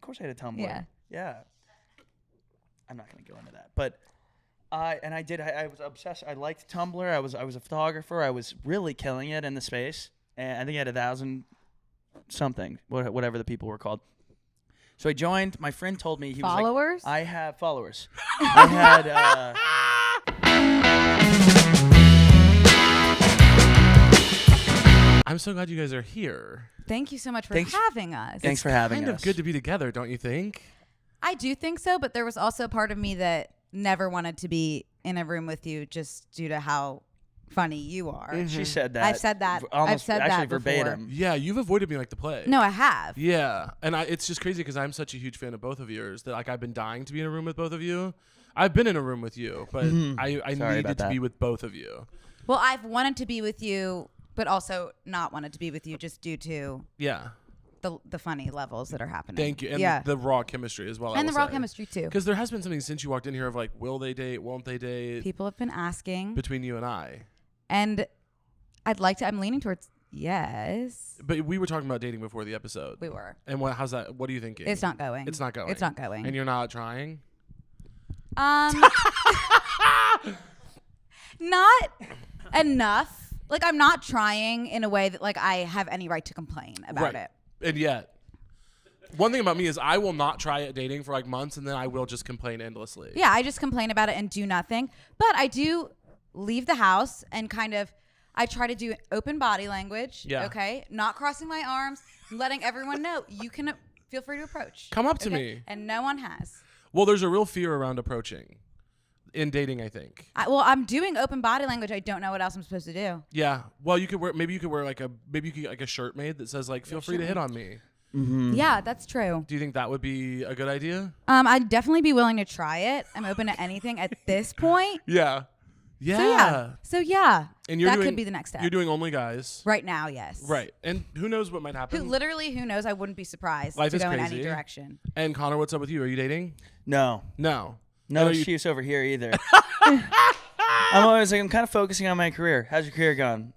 course I had a Tumblr. Yeah. Yeah. I'm not going to go into that. But I was obsessed. I liked Tumblr. I was a photographer. I was really killing it in the space. And I think I had 1,000 something, whatever the people were called. So I joined. My friend told me he Followers? was like, I have followers. I had I'm so glad you guys are here. Thank you so much for having us. Thanks for having us. Kind of good to be together, don't you think? I do think so, but there was also a part of me that never wanted to be in a room with you just due to how funny you are. Mm-hmm. She said that. I've said that. Almost, I've said actually that verbatim. before. Yeah, you've avoided me like the plague. No, I have. Yeah, and it's just crazy because I'm such a huge fan of both of yours that like I've been dying to be in a room with both of you. I've been in a room with you, but I needed to be with both of you. Well, I've wanted to be with you, but also not wanted to be with you just due to the funny levels that are happening. Thank you. And the raw chemistry as well. And the raw chemistry too. Because there has been something since you walked in here of like, will they date? Won't they date? People have been asking. Between you and I. And I'm leaning towards yes. But we were talking about dating before the episode. We were. And how's that? What are you thinking? It's not going. It's not going. It's not going. And you're not trying? Not enough. Like, I'm not trying in a way that, like, I have any right to complain about it. And yet, one thing about me is I will not try at dating for, like, months, and then I will just complain endlessly. Yeah, I just complain about it and do nothing. But I do leave the house and kind of, I try to do open body language, okay? Not crossing my arms, letting everyone know you can feel free to approach. Come up to me. And no one has. Well, there's a real fear around approaching. In dating, I think. I'm doing open body language. I don't know what else I'm supposed to do. Yeah. Well, you could wear like a shirt made that says like, feel free to hit on me. Mm-hmm. Yeah, that's true. Do you think that would be a good idea? I'd definitely be willing to try it. I'm open to anything at this point. Yeah. Yeah. So yeah. And that could be the next step. You're doing only guys. Right now, yes. Right. And who knows what might happen? Who knows? I wouldn't be surprised Life to is go in crazy. any direction. And Connor, what's up with you? Are you dating? No Excuse over here either. I'm kind of focusing on my career. How's your career going?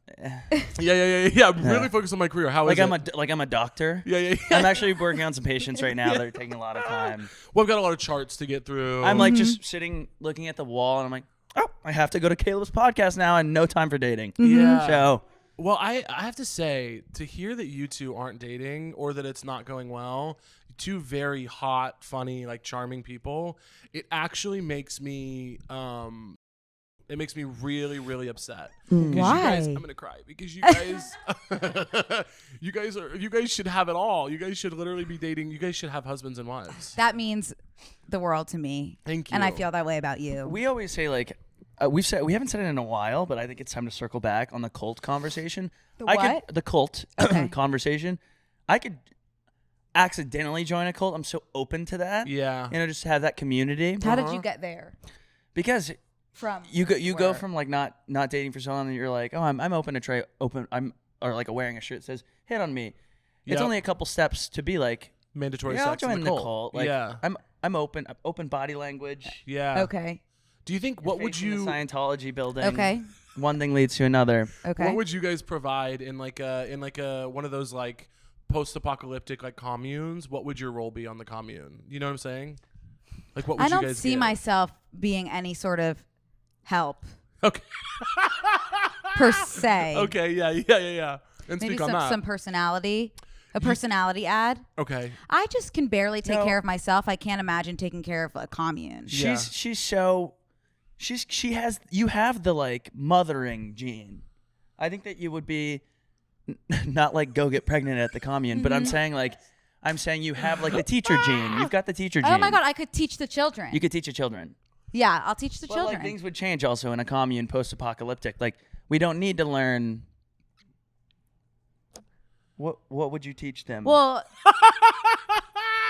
Yeah. I'm really focused on my career. How is it? I'm a doctor. Yeah. I'm actually working on some patients right now that are taking a lot of time. Well, I've got a lot of charts to get through. I'm like just sitting, looking at the wall, and I'm like, oh, I have to go to Caleb's podcast now, and no time for dating. Yeah. So. Well, I have to say, to hear that you two aren't dating or that it's not going well, two very hot, funny, like charming people, it actually makes me really, really upset. Why? I'm gonna cry because you guys, you guys should have it all. You guys should literally be dating. You guys should have husbands and wives. That means the world to me. Thank you. And I feel that way about you. We always say like. We haven't said it in a while, but I think it's time to circle back on the cult conversation. The cult conversation. I could accidentally join a cult. I'm so open to that. Yeah. Just have that community. How did you get there? Because from you go from like not dating for so long, and you're like, oh, I'm open to try or like wearing a shirt that says hit on me. It's only a couple steps to be like mandatory I'll sex join in the cult. Like, I'm open body language. Yeah. Okay. Do you think what would you the Scientology building? Okay. One thing leads to another. Okay. What would you guys provide in like a one of those like post-apocalyptic like communes? What would your role be on the commune? You know what I'm saying? Like what would you guys I don't see myself being any sort of help. Okay. Per se. Okay. Yeah. And maybe speak on that. some personality. A personality ad. Okay. I just can barely take care of myself. I can't imagine taking care of a commune. You have the like mothering gene. I think that you would be not like go get pregnant at the commune, but I'm saying you have like the teacher gene. You've got the teacher gene. Oh my God, I could teach the children. You could teach the children. Yeah, I'll teach the children. Like, things would change also in a commune post-apocalyptic. Like we don't need to learn. What would you teach them? Well,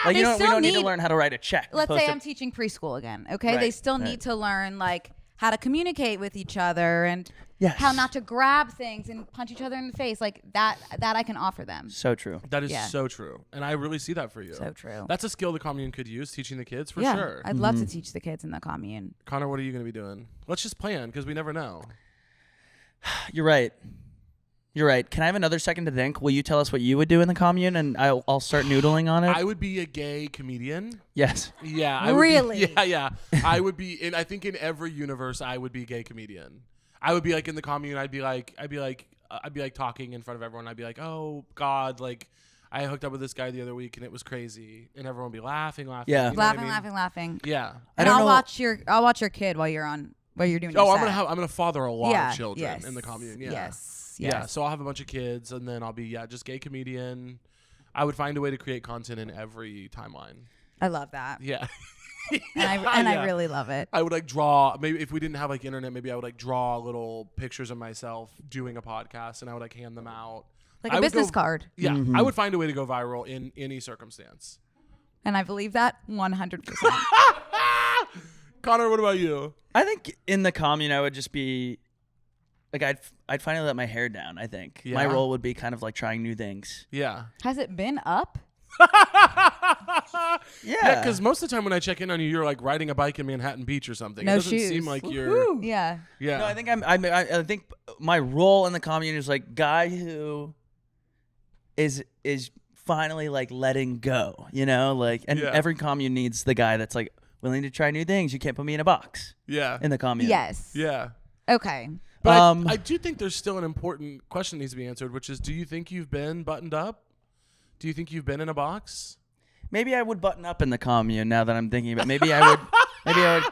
like we don't need to learn how to write a check. Let's say I'm teaching preschool again. Okay, they still need to learn like how to communicate with each other and how not to grab things and punch each other in the face. Like that I can offer them. So true. That is so true, and I really see that for you. So true. That's a skill the commune could use, teaching the kids for sure. I'd love to teach the kids in the commune. Connor, what are you going to be doing? Let's just plan because we never know. You're right. You're right. Can I have another second to think? Will you tell us what you would do in the commune, and I'll start noodling on it? I would be a gay comedian. Yes. Yeah. I would Really? Yeah. I would be I think in every universe I would be a gay comedian. I would be like in the commune. I'd be like talking in front of everyone. I'd be like, oh God, like I hooked up with this guy the other week and it was crazy, and everyone would be laughing. Yeah. You know what I mean? Laughing. Yeah. And I'll watch your kid while you're doing your set. I'm gonna father a lot of children yes, in the commune. Yeah. Yes. Yeah, so I'll have a bunch of kids, and then I'll be just gay comedian. I would find a way to create content in every timeline. I love that. Yeah. I really love it. I would like draw, maybe if we didn't have like internet, maybe I would like draw little pictures of myself doing a podcast, and I would like hand them out. Like a business card. Yeah, I would find a way to go viral in any circumstance. And I believe that 100%. Connor, what about you? I think in the commune I would just be like I'd finally let my hair down. I think my role would be kind of like trying new things. Yeah. Has it been up? Yeah, because most of the time when I check in on you, you're like riding a bike in Manhattan Beach or something. No it doesn't shoes. seem like you're. Yeah. Yeah. No, I think I think my role in the commune is like guy who is finally like letting go, you know, like, and every commune needs the guy that's like willing to try new things. You can't put me in a box. Yeah. In the commune. Yes. Yeah. Okay. But I do think there's still an important question that needs to be answered, which is, do you think you've been buttoned up? Do you think you've been in a box? Maybe I would button up in the commune. Now that I'm thinking about, maybe I would,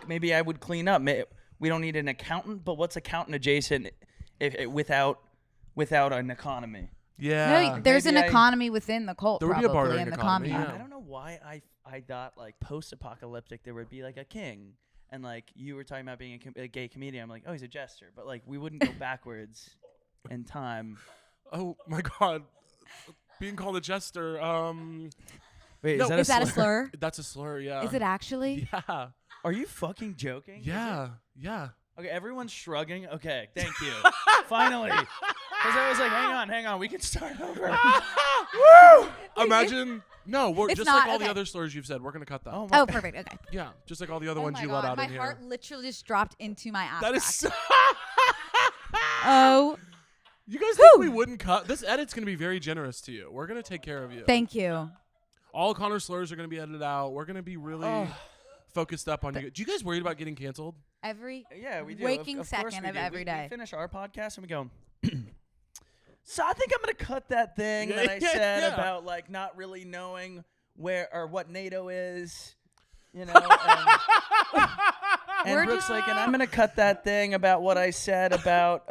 maybe I would clean up. We don't need an accountant, but what's accountant adjacent without an economy? Yeah. No, there's an economy within the cult. There would be a bartering in the economy, commune. yeah. I don't know why I thought like post-apocalyptic there would be like a king. And like you were talking about being a gay comedian, I'm like, oh, he's a jester. But like we wouldn't go backwards in time. Oh my God, being called a jester. Wait, No, Is that a slur? That's a slur. Yeah. Is it actually? Yeah. Are you fucking joking? Yeah. Yeah. Okay, everyone's shrugging. Okay, thank you. Finally. Because I was like, hang on, we can start over. Woo! Imagine. No, we're It's just not, like all the okay. other slurs you've said. We're gonna cut that. Oh, perfect. Okay. Yeah, just like all the other Oh ones my you God, let out my in here. heart literally just dropped into my ass. That is. crack. So Oh, you guys think we wouldn't cut? This edit's gonna be very generous to you. We're gonna take care of you. thank you. All Connor slurs are gonna be edited out. We're gonna be really focused up on you. Do you guys worried about getting canceled? Every Yeah, we do. waking of course second we of do. every day. We finish our podcast and we go, so I think I'm going to cut that thing Yeah, that I said yeah. about like not really knowing where or what NATO is, you know. And We're Brooke's just- like, and I'm going to cut that thing about what I said about,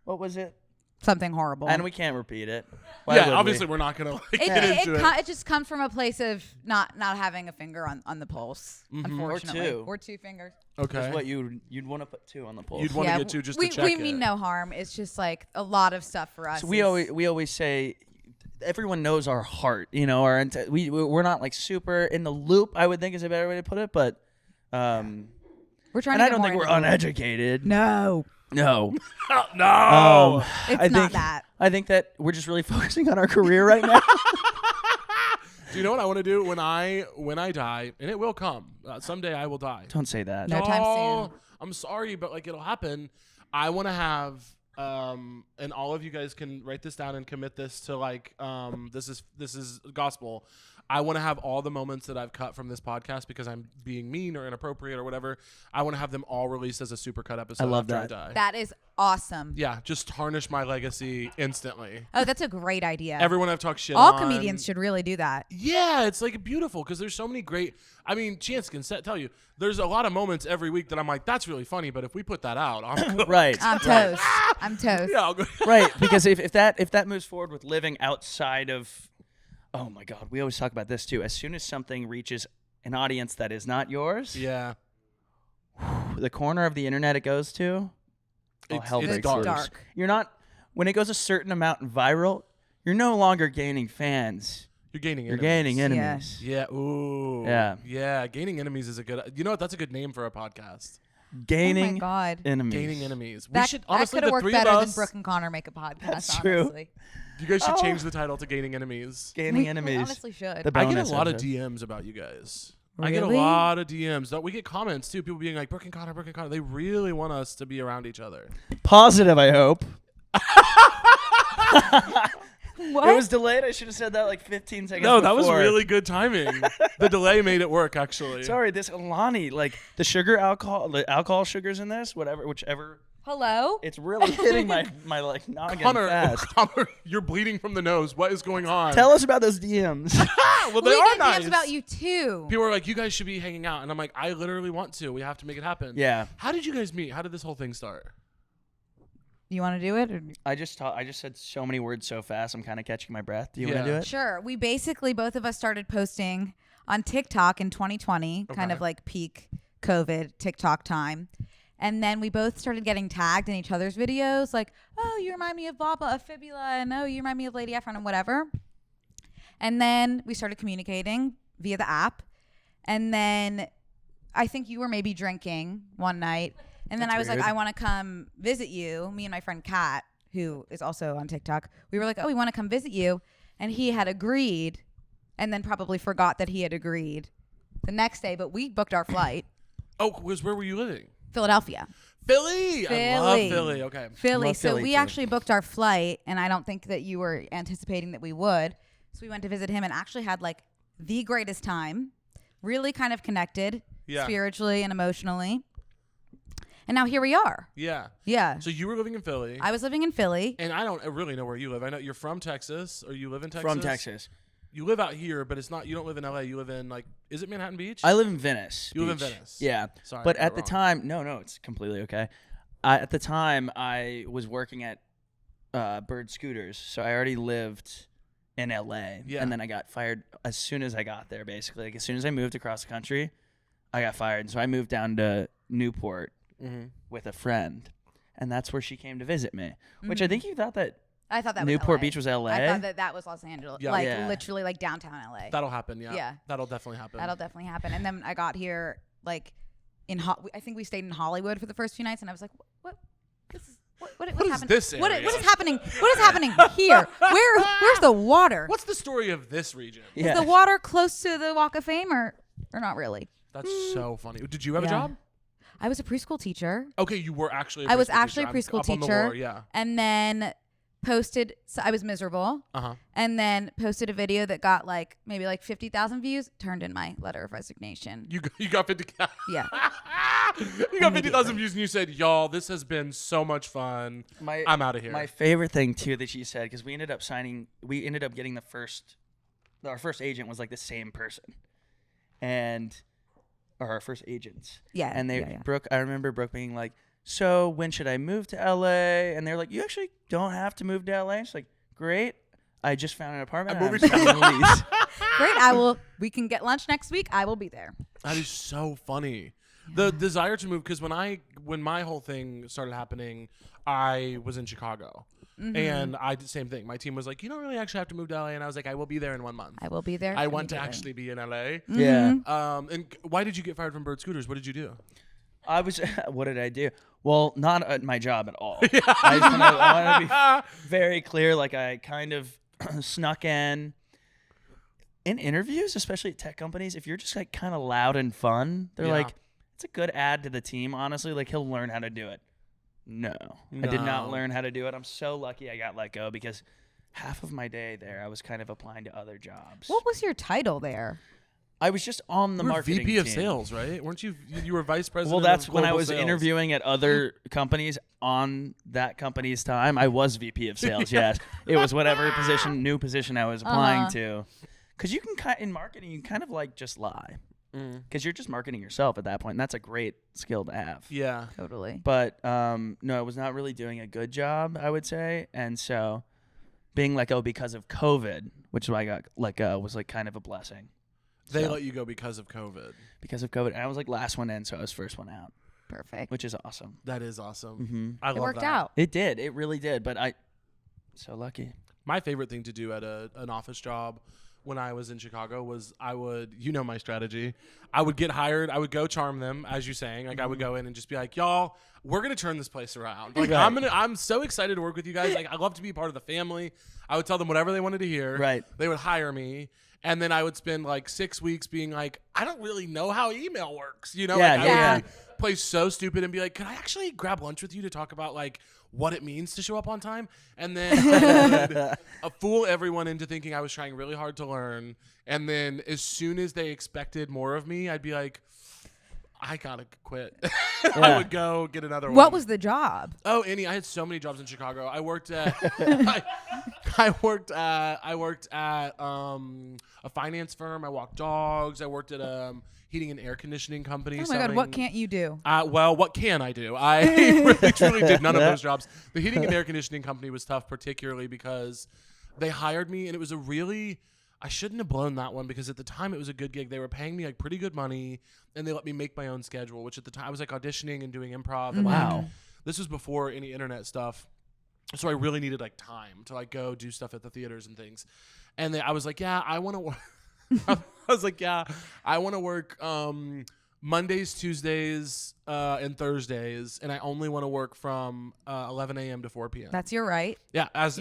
what was it? Something horrible. And we can't repeat it. Why would Yeah, we? obviously we're not gonna like, get into it. It just comes from a place of not having a finger on the pulse, unfortunately. Or two. Or 2 fingers. Okay. That's what you'd want to put 2 on the pulse. You'd want to get to just to check we it. mean no harm. It's just like a lot of stuff for us. So we always say everyone knows our heart, you know, we're not like super in the loop, I would think is a better way to put it, but we're trying and to I get don't more think we're into it. uneducated. No. No. No. It's I not think, that. I think that we're just really focusing on our career right now. Do you know what I want to do when I die? And it will come. Someday I will die. Don't say that. No time soon. I'm sorry, but like it'll happen. I want to have and all of you guys can write this down and commit this to like this is gospel. I want to have all the moments that I've cut from this podcast because I'm being mean or inappropriate or whatever. I want to have them all released as a supercut episode. I love after that. I die. That is awesome. Yeah, just tarnish my legacy instantly. Oh, that's a great idea. Everyone I've talked shit All on. comedians should really do that. Yeah, it's like beautiful because there's so many great. I mean, Chance can tell you there's a lot of moments every week that I'm like, that's really funny, but if we put that out, I'm good. Right. I'm toast. I'm toast. Yeah, I'll go. Right. Because if that moves forward with living outside of, oh my God, we always talk about this too. As soon as something reaches an audience that is not yours, Yeah, the corner of the internet it goes to, hell it's breaks dark. loose. Dark. You're not, when it goes a certain amount viral, you're no longer gaining fans. You're gaining. You're enemies. gaining enemies. Yeah. Ooh. Yeah. Yeah. Gaining enemies is a good. You know what? That's a good name for a podcast. Gaining Oh my God. enemies. Gaining enemies. That, We should honestly that could have the worked three better of than us. Brooke and Connor make a podcast. That's true. Honestly. You guys should Oh. change the title to Gaining Enemies. Gaining We enemies. honestly should. The I get a bonus lot of episode. DMs about you guys. I get a Really? lot of DMs. We get comments too. People being like, Brooke and Connor, Brooke and Connor. They really want us to be around each other. Positive, I hope. What? It was delayed. I should have said that like 15 seconds No, before. that was really good timing. The delay made it work, actually. Sorry, this Alani, like the alcohol sugars in this, whichever. Hello? It's really hitting my like noggin fast. Connor, you're bleeding from the nose. What is going on? Tell us about those DMs. Well, they we are get nice. DMs about you too. People are like, you guys should be hanging out. And I'm like, I literally want to. We have to make it happen. Yeah. How did you guys meet? How did this whole thing start? You want to do it? Or? I just said so many words so fast. I'm kind of catching my breath. Do you want to do it? Sure. We basically, both of us started posting on TikTok in 2020, kind of like peak COVID TikTok time. And then we both started getting tagged in each other's videos, like, oh, you remind me of blah, blah, of Fibula, and oh, you remind me of Lady Efron, and whatever. And then we started communicating via the app. And then I think you were maybe drinking one night. And then I was like, I want to come visit you. Me and my friend Kat, who is also on TikTok, we were like, oh, we want to come visit you. And he had agreed and then probably forgot that he had agreed the next day. But we booked our flight. Oh, where were you living? Philadelphia. Philly. I love Philly. Okay. Philly. Love So Philly we too. actually booked our flight, and I don't think that you were anticipating that we would. So we went to visit him and actually had like the greatest time. Really kind of connected spiritually and emotionally. And now here we are. Yeah. Yeah. So you were living in Philly. I was living in Philly. And I don't really know where you live. I know you're from Texas, or you live in Texas. From Texas. You live out here, but it's not. You don't live in LA. You live in is it Manhattan Beach? I live in Venice. You live in Beach. Venice. Yeah. Sorry, But I got at it the wrong. time, no, it's completely okay. At the time, I was working at Bird Scooters, so I already lived in LA. Yeah. And then I got fired as soon as I got there, basically. Like as soon as I moved across the country, I got fired. And so I moved down to Newport with a friend, and that's where she came to visit me. Which I think you thought that I thought that Newport was LA. Beach was LA. I thought that was Los Angeles. Yeah. Like Yeah. literally like downtown LA. That'll happen. Yeah. Yeah. That'll definitely happen. That'll definitely happen. And then I got here like I think we stayed in Hollywood for the first few nights, and I was like, what? What's is happening? this What area? is happening? What is happening here? Where's the water? What's the story of this region? Yeah. Is the water close to the Walk of Fame or not really? That's so funny. Did you have a Yeah. job? I was a preschool teacher. Okay, you were actually. I was actually a preschool up on the teacher. lore, yeah. And then posted, so I was miserable. And then posted a video that got like maybe like 50,000 views. Turned in my letter of resignation. You got 50. Yeah. You got 50,000 views, and you said, "Y'all, this has been so much fun. I'm out of here." My favorite thing too that she said, because we ended up getting our first agent was like the same person, or our first agents. Yeah. And Brooke, I remember Brooke being like, so when should I move to LA? And they're like, you actually don't have to move to LA. She's like, great. I just found an apartment. I'm I'm moving signing a lease. Great. We can get lunch next week. I will be there. That is so funny. The desire to move, because when my whole thing started happening, I was in Chicago. And I did the same thing. My team was like, you don't really actually have to move to LA. And I was like, I will be there in 1 month. I will be there. I want to actually be in LA. Yeah. And why did you get fired from Bird Scooters? What did you do? What did I do? Well, not at my job at all. I want to be very clear. Like I kind of snuck in interviews, especially at tech companies. If you're just like kind of loud and fun, they're like, it's a good add to the team. Honestly, like he'll learn how to do it. No, I did not learn how to do it. I'm so lucky I got let go because half of my day there, I was kind of applying to other jobs. What was your title there? I was just on the You were marketing VP of team. sales, right? Weren't you? You were vice president. Well, that's of when I global was sales. interviewing at other companies on that company's time. I was VP of sales. Yes, it was whatever new position I was applying to. Because you can in marketing, you kind of like just lie. Because you're just marketing yourself at that point. And that's a great skill to have. Yeah. Totally. But no, I was not really doing a good job, I would say. And so being let go because of COVID, which is why I got let go, was like kind of a blessing. They let you go because of COVID. Because of COVID. And I was like last one in, so I was first one out. Perfect. Which is awesome. That is awesome. Mm-hmm. I love It worked that. out. It did. It really did. But so lucky. My favorite thing to do at an office job when I was in Chicago was my strategy. I would get hired. I would go charm them, as you're saying. Like I would go in and just be like, y'all, we're going to turn this place around. Like I'm so excited to work with you guys. Like I love to be part of the family. I would tell them whatever they wanted to hear. Right. They would hire me. And then I would spend like 6 weeks being like, I don't really know how email works. You know, Yeah, like, I yeah. would play so stupid and be like, could I actually grab lunch with you to talk about like what it means to show up on time? And then I would fool everyone into thinking I was trying really hard to learn. And then as soon as they expected more of me, I'd be like, I gotta quit. I would go get another one. What was the job? Oh, I had so many jobs in Chicago. I worked at I worked at a finance firm. I walked dogs. I worked at a heating and air conditioning company. Oh my God, what can't you do? Well, what can I do? I really truly did none of those jobs. The heating and air conditioning company was tough, particularly because they hired me, and it was a really I shouldn't have blown that one because at the time it was a good gig. They were paying me like pretty good money, and they let me make my own schedule, which at the time I was like auditioning and doing improv. And Wow. this was before any internet stuff. So I really needed like time to like go do stuff at the theaters and things. And I was like, yeah, I want to work. I was like, yeah, I want to work Mondays, Tuesdays, and Thursdays, and I only want to work from 11 a.m. to 4 p.m. That's your right. Yeah, as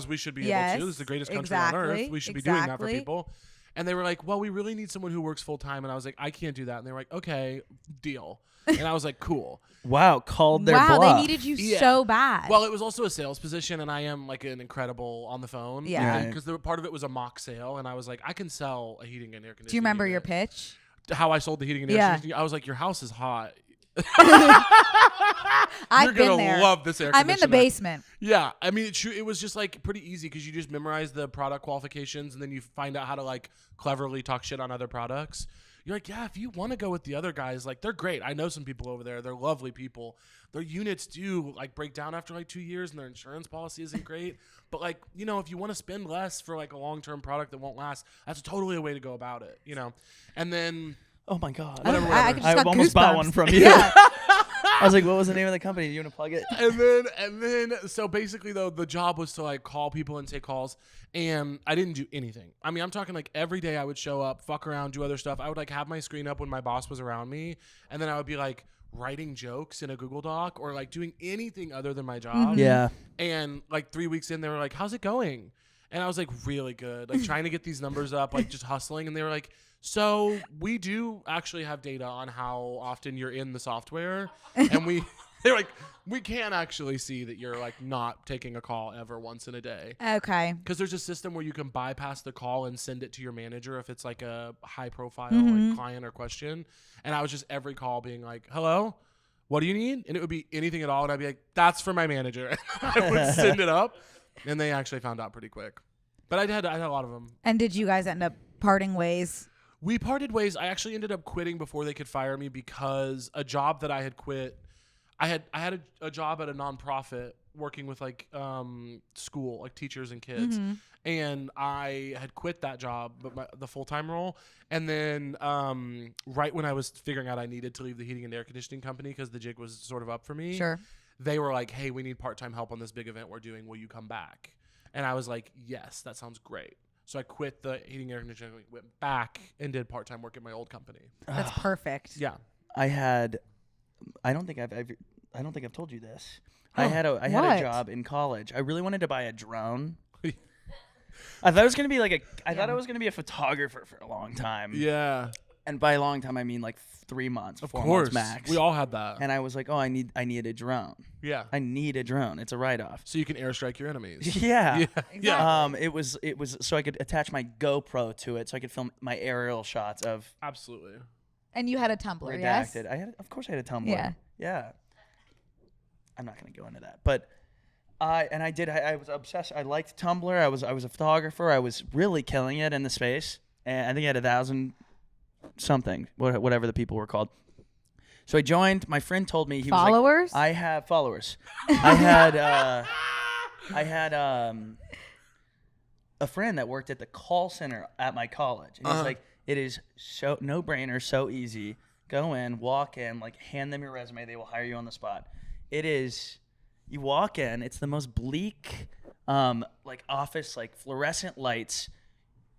we should be able to. This is the greatest country on earth. We should be doing that for people. And they were like, well, we really need someone who works full time. And I was like, I can't do that. And they were like, okay, deal. And I was like, cool. Wow, called their Wow, bluff. they needed you so bad. Well, it was also a sales position, and I am like an incredible on the phone. Yeah. Because part of it was a mock sale, and I was like, I can sell a heating and air conditioning. Do you remember your unit. pitch? How I sold the heating and air conditioning? I was like, your house is hot. I've You're been there. gonna love this air I'm conditioner. in the basement. Yeah, I mean, it was just like pretty easy because you just memorize the product qualifications and then you find out how to like cleverly talk shit on other products. You're like, yeah, if you want to go with the other guys, like they're great. I know some people over there. They're lovely people. Their units do like break down after like 2 years and their insurance policy isn't great. But like, you know, if you want to spend less for like a long-term product that won't last, that's totally a way to go about it, you know? And then... Oh my God. Whatever. I almost bought one from you. Yeah. I was like, what was the name of the company? Do you want to plug it? And then, so basically though, the job was to like call people and take calls, and I didn't do anything. I mean, I'm talking like every day I would show up, fuck around, do other stuff. I would like have my screen up when my boss was around me, and then I would be like writing jokes in a Google Doc or like doing anything other than my job. Yeah. And like 3 weeks in, they were like, how's it going? And I was like, really good. Like trying to get these numbers up, like just hustling. And they were like, so we do actually have data on how often you're in the software. And they're like, we can actually see that you're like not taking a call ever once in a day. Okay. Because there's a system where you can bypass the call and send it to your manager if it's like a high profile like client or question. And I was just every call being like, hello, what do you need? And it would be anything at all. And I'd be like, that's for my manager. I would send it up. And they actually found out pretty quick. But I had a lot of them. And did you guys end up parting ways? We parted ways. I actually ended up quitting before they could fire me because a job that I had quit, I had a job at a nonprofit working with like school, like teachers and kids. And I had quit that job, but the full-time role. And then right when I was figuring out I needed to leave the heating and air conditioning company because the jig was sort of up for me. Sure. They were like, hey, we need part-time help on this big event we're doing. Will you come back? And I was like, yes, that sounds great. So I quit the heating and air conditioning, went back and did part-time work at my old company. That's perfect. Yeah. I don't think I've told you this. I had What? a job in college. I really wanted to buy a drone. I thought it was gonna be thought I was gonna be a photographer for a long time. Yeah. And by a long time I mean like 3 months, Of 4 course. months max. We all had that. And I was like, oh, I need a drone. Yeah. I need a drone. It's a write-off. So you can airstrike your enemies. Yeah. Yeah. It was so I could attach my GoPro to it, so I could film my aerial shots of Absolutely. And you had a Tumblr, yes? redacted. Of course, I had a Tumblr. Yeah. Yeah. I'm not gonna go into that, but I was obsessed. I liked Tumblr. I was a photographer. I was really killing it in the space, and I think I had 1,000 something, whatever the people were called. So I joined. My friend told me he Followers? was like, I have followers. I had a friend that worked at the call center at my college, and he's like, it is so no brainer, so easy. Go in, walk in, like hand them your resume. They will hire you on the spot. It is. You walk in. It's the most bleak, like office, like fluorescent lights.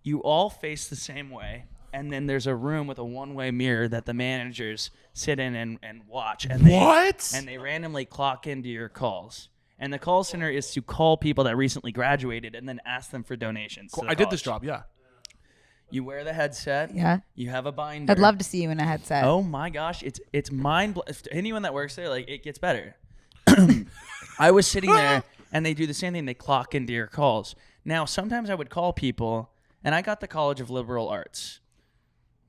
You all face the same way. And then there's a room with a one-way mirror that the managers sit in and watch. And they randomly clock into your calls. And the call center is to call people that recently graduated and then ask them for donations. Cool. I did this job, yeah. You wear the headset. Yeah. You have a binder. I'd love to see you in a headset. Oh my gosh, it's mind. Anyone that works there, like, it gets better. I was sitting there, and they do the same thing. They clock into your calls. Now, sometimes I would call people, and I got the College of Liberal Arts.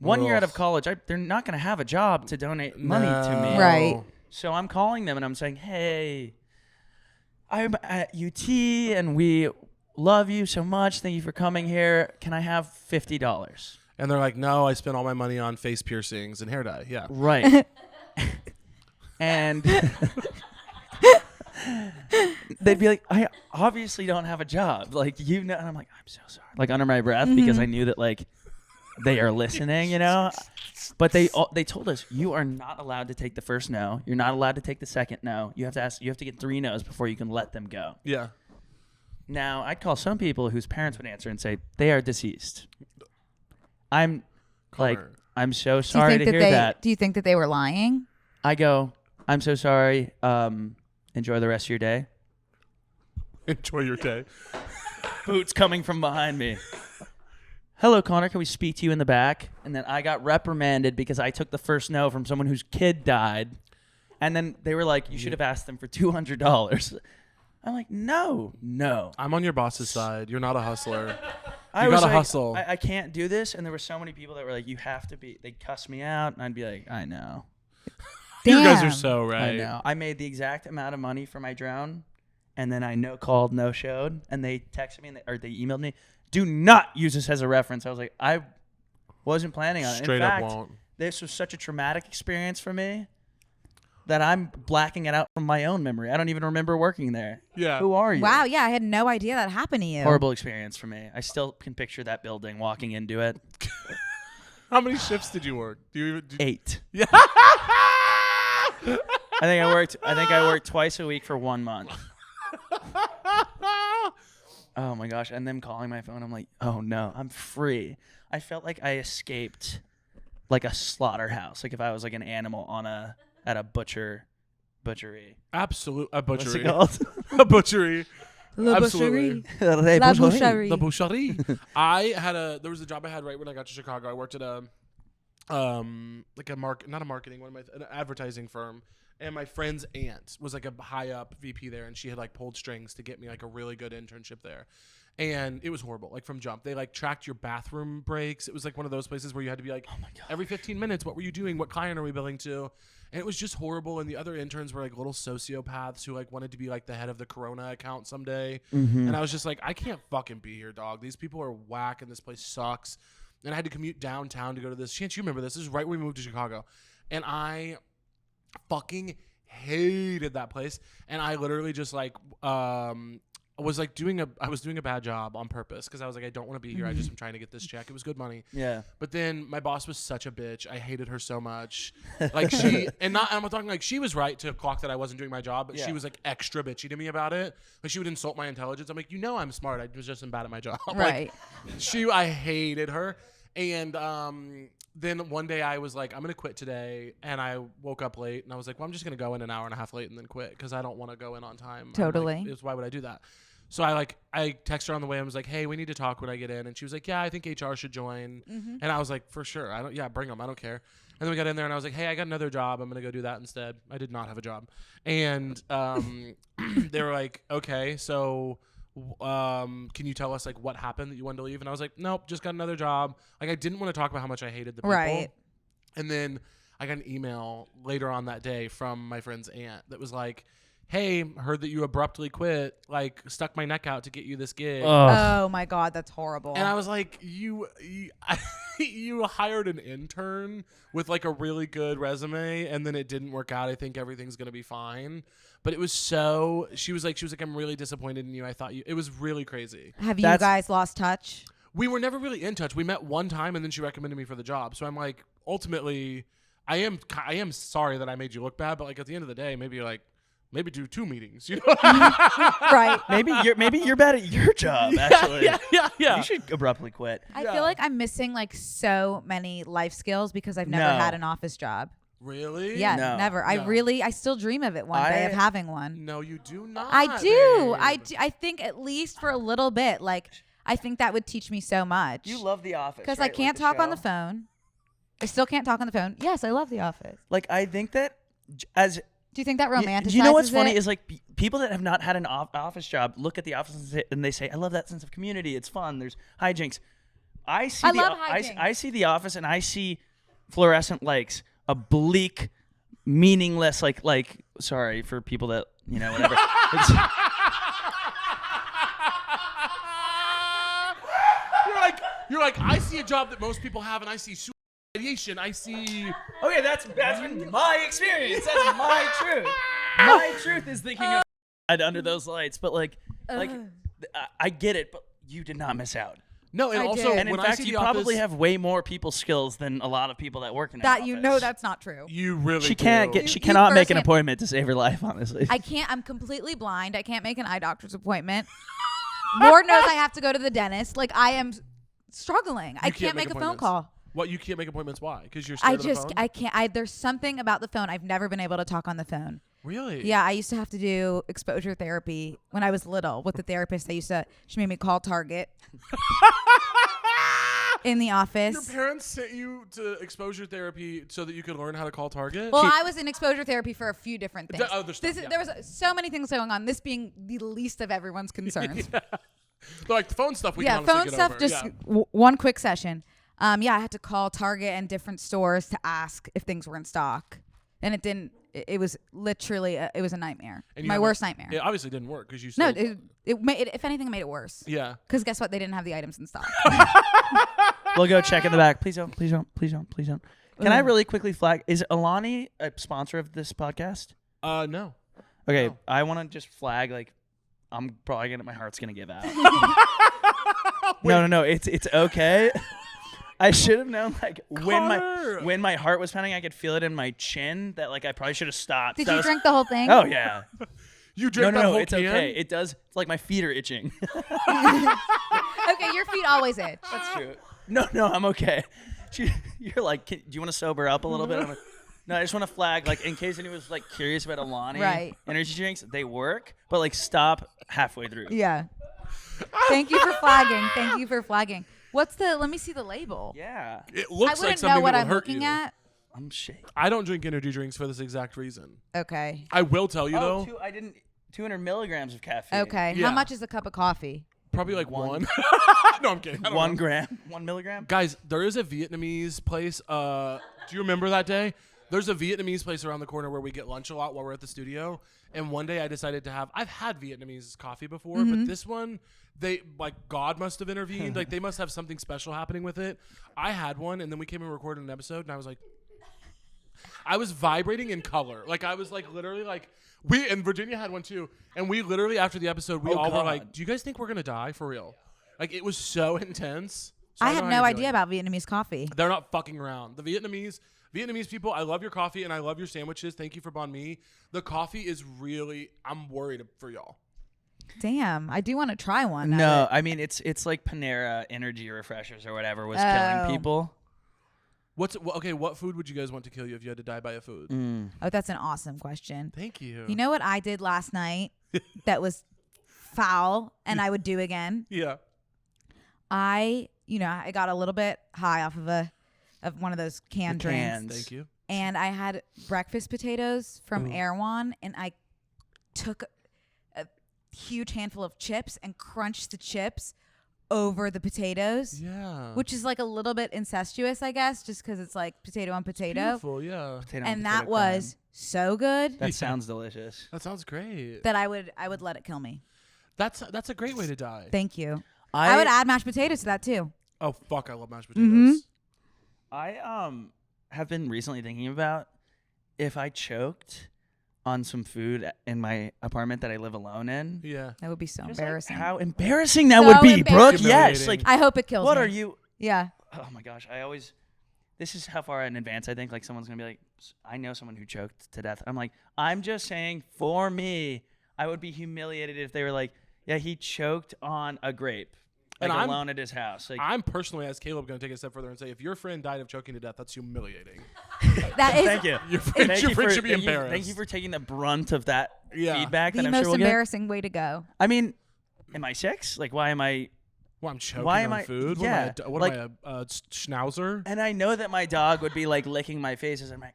1 year out of college, they're not going to have a job to donate money to me. Right. So I'm calling them, and I'm saying, hey, I'm at UT, and we love you so much. Thank you for coming here. Can I have $50? And they're like, no, I spent all my money on face piercings and hair dye. Yeah. Right. And they'd be like, I obviously don't have a job. Like, you know, and I'm like, I'm so sorry. Like, under my breath, because I knew that, like, they are listening, you know? But they told us, you are not allowed to take the first no. You're not allowed to take the second no. You have to get 3 no's before you can let them go. Yeah. Now, I'd call some people whose parents would answer and say, they are deceased. I'm like, I'm so sorry to hear that. Do you think that they were lying? I go, I'm so sorry. Enjoy the rest of your day. Enjoy your day. Boots coming from behind me. Hello, Connor. Can we speak to you in the back? And then I got reprimanded because I took the first no from someone whose kid died. And then they were like, you should have asked them for $200. I'm like, no. I'm on your boss's side. You're not a hustler. I You was gotta like, hustle. I can't do this. And there were so many people that were like, you have to be. They'd cuss me out. And I'd be like, I know. You guys are Damn. so right. I know. I made the exact amount of money for my drone. And then I no-called, no-showed. And they texted me or they emailed me, do not use this as a reference. I was like, I wasn't planning on it. Straight In up fact, won't. This was such a traumatic experience for me that I'm blacking it out from my own memory. I don't even remember working there. Yeah. Who are you? Wow, yeah, I had no idea that happened to you. Horrible experience for me. I still can picture that building, walking into it. How many shifts did you work? 8. Yeah. I think I worked twice a week for 1 month. Oh my gosh. And them calling my phone, I'm like, oh no, I'm free. I felt like I escaped like a slaughterhouse. Like if I was like an animal at a butchery. Absolute. A What's butchery. it called? A butchery. La Absolutely. boucherie. La boucherie. The boucherie. There was a job I had right when I got to Chicago. I worked at an advertising firm. And my friend's aunt was like a high up VP there, and she had like pulled strings to get me like a really good internship there. And it was horrible, like from jump. They like tracked your bathroom breaks. It was like one of those places where you had to be like, oh my God, every 15 minutes, what were you doing? What client are we billing to? And it was just horrible. And the other interns were like little sociopaths who like wanted to be like the head of the Corona account someday. Mm-hmm. And I was just like, I can't fucking be here, dog. These people are whack, and this place sucks. And I had to commute downtown to go to this. Chance, you remember this? This is right when we moved to Chicago. And I fucking hated that place, and I literally just like was doing a bad job on purpose because I was like, I don't want to be here. I just am trying to get this check. It was good money. Yeah. But then my boss was such a bitch. I hated her so much. Like I'm talking like she was right to clock that I wasn't doing my job, but she was like extra bitchy to me about it. Like she would insult my intelligence. I'm like, I'm smart. I was just bad at my job. Right. Like, I hated her. And then one day I was like, I'm going to quit today. And I woke up late and I was like, well, I'm just going to go in an hour and a half late and then quit because I don't want to go in on time. Totally. Like, why would I do that? So I texted her on the way. I was like, hey, we need to talk when I get in. And she was like, yeah, I think HR should join. Mm-hmm. And I was like, for sure. Bring them. I don't care. And then we got in there and I was like, hey, I got another job. I'm going to go do that instead. I did not have a job. And they were like, okay, so can you tell us like what happened that you wanted to leave? And I was like, nope, just got another job. Like I didn't want to talk about how much I hated the people. Right. And then I got an email later on that day from my friend's aunt that was like, hey, heard that you abruptly quit, like stuck my neck out to get you this gig. Oh my God, that's horrible. And I was like, you hired an intern with like a really good resume, and then it didn't work out. I think everything's gonna be fine. But it was she was like, I'm really disappointed in you. I thought it was really crazy. Have you guys lost touch? We were never really in touch. We met one time, and then she recommended me for the job. So I'm like, ultimately, I am sorry that I made you look bad. But like at the end of the day, maybe do 2 meetings, you know? Right. Maybe you're bad at your job, actually. Yeah. You should abruptly quit. I feel like I'm missing like so many life skills because I've never had an office job. Really? Yeah, No. never. No. I still dream of it one day of having one. No, you do not. I do. Babe. I think at least for a little bit. Like I think that would teach me so much. You love The Office, because right? I can't talk on the phone. I still can't talk on the phone. Yes, I love The Office. Like, I think that as... Do you think that romanticizes You know what's funny it? is like people that have not had an office job look at The Office and they say, "I love that sense of community. It's fun. There's hijinks." I love hijinks. I see The Office and I see fluorescent lights, a bleak, meaningless like. Sorry for people that whatever. You're like I see a job that most people have, and I see radiation. I see. Okay, that's been my experience. That's my truth. My truth is thinking of under those lights, but I get it, but you did not miss out. No, and I also, did. And in when I fact, see you The probably Office, have way more people skills than a lot of people that work in an That office. that's not true. you really. She do. can't get. She You cannot make an firsthand- appointment to save her life. Honestly, I can't. I'm completely blind. I can't make an eye doctor's appointment. Lord knows I have to go to the dentist. Like I am struggling. I can't make a phone appointments. call. What, you can't make appointments? Why? Because you're scared of the phone? I can't. There's something about the phone. I've never been able to talk on the phone. Really? Yeah, I used to have to do exposure therapy when I was little with the therapist. She made me call Target in the office. Your parents sent you to exposure therapy so that you could learn how to call Target? Well, I was in exposure therapy for a few different things. Other stuff, yeah. There was so many things going on. This being the least of everyone's concerns. Like the phone stuff we Yeah, can honestly phone get stuff. over. Just Yeah. one quick session. I had to call Target and different stores to ask if things were in stock, and it didn't. It was literally it was a nightmare. And you My have worst nightmare. It obviously didn't work because you No, still... if anything, it made it worse. Yeah. Because guess what? They didn't have the items in stock. we'll go check in the back. Please don't. Please don't. Please don't. Please don't. Can I really quickly flag? Is Alani a sponsor of this podcast? No. Okay, No. I want to just flag I'm probably my heart's gonna give out. No. It's okay. I should have known Connor! when my heart was pounding, I could feel it in my chin that I probably should have stopped. Did That you was- drink the whole thing? Oh yeah. You drank that No, whole it's can? okay. It does. It's like my feet are itching. Okay, your feet always itch. That's true. No, I'm okay. You're like, do you want to sober up a little bit? I'm like, no, I just want to flag, in case anyone was curious about Alani Right. energy drinks, they work, but stop halfway through. Yeah. Thank you for flagging. Thank you for flagging. Let me see the label. Yeah. It I looks like wouldn't something know what that I'm would hurt looking you. at. I'm shaking. I don't drink energy drinks for this exact reason. Okay. I will tell you though, I didn't. 200 milligrams of caffeine. Okay. Yeah. How much is a cup of coffee? probably like One. one. No, I'm kidding. I don't 1 know. gram, 1 milligram. Guys, there is a Vietnamese place. Do you remember that day? There's a Vietnamese place around the corner where we get lunch a lot while we're at the studio. And one day I decided to have, I've had Vietnamese coffee before, but this one, God must have intervened. They must have something special happening with it. I had one, and then we came and recorded an episode, and I was like, I was vibrating in color. I was literally and Virginia had one too. And we literally, after the episode, we all were like, do you guys think we're going to die for real? It was so intense. So I know had how no you're idea feeling. about Vietnamese coffee. They're not fucking around. The Vietnamese people, I love your coffee and I love your sandwiches. Thank you for banh mi. The coffee is really, I'm worried for y'all. Damn, I do want to try one. No, I mean it's like Panera energy refreshers or whatever was killing people. What food would you guys want to kill you if you had to die by a food? Oh, that's an awesome question. Thank you. You know what I did last night that was foul and I would do again? Yeah. I got a little bit high off of one of those canned drinks. Cans. Thank you. And I had breakfast potatoes from Hearon, and I took a huge handful of chips and crunched the chips over the potatoes. Yeah. Which is a little bit incestuous, I guess, just because it's potato on potato. Beautiful, yeah. Potato And potato that was crime. so good That sounds delicious. That sounds great. that I would let it kill me. That's a great way to die. Thank you. I would add mashed potatoes to that too. Oh, fuck, I love mashed potatoes. I have been recently thinking about if I choked on some food in my apartment that I live alone in. Yeah. That would be so Just embarrassing. how embarrating that So would be, Brooke. embarrassing. Yes. Humiliating. I hope it kills What me. are you? Yeah. Oh my gosh. This is how far in advance I think someone's going to be like, I know someone who choked to death. I'm like, I'm just saying for me, I would be humiliated if they were like, yeah, he choked on a grape. And I'm- alone at his house. I'm personally, as Caleb, going to take a step further and say, if your friend died of choking to death, that's humiliating. That is thank you. Your friend, Thank your you friend for- should be thank you- embarrassed. Thank you for taking the brunt of that Yeah. feedback the that I'm most sure we'll get. embarrassing way to go. I mean, am I 6? Why am I Well, I'm choking Why on am I? food. Yeah, What like, am I, a schnauzer? and I know that my dog would be like licking my face as I'm like,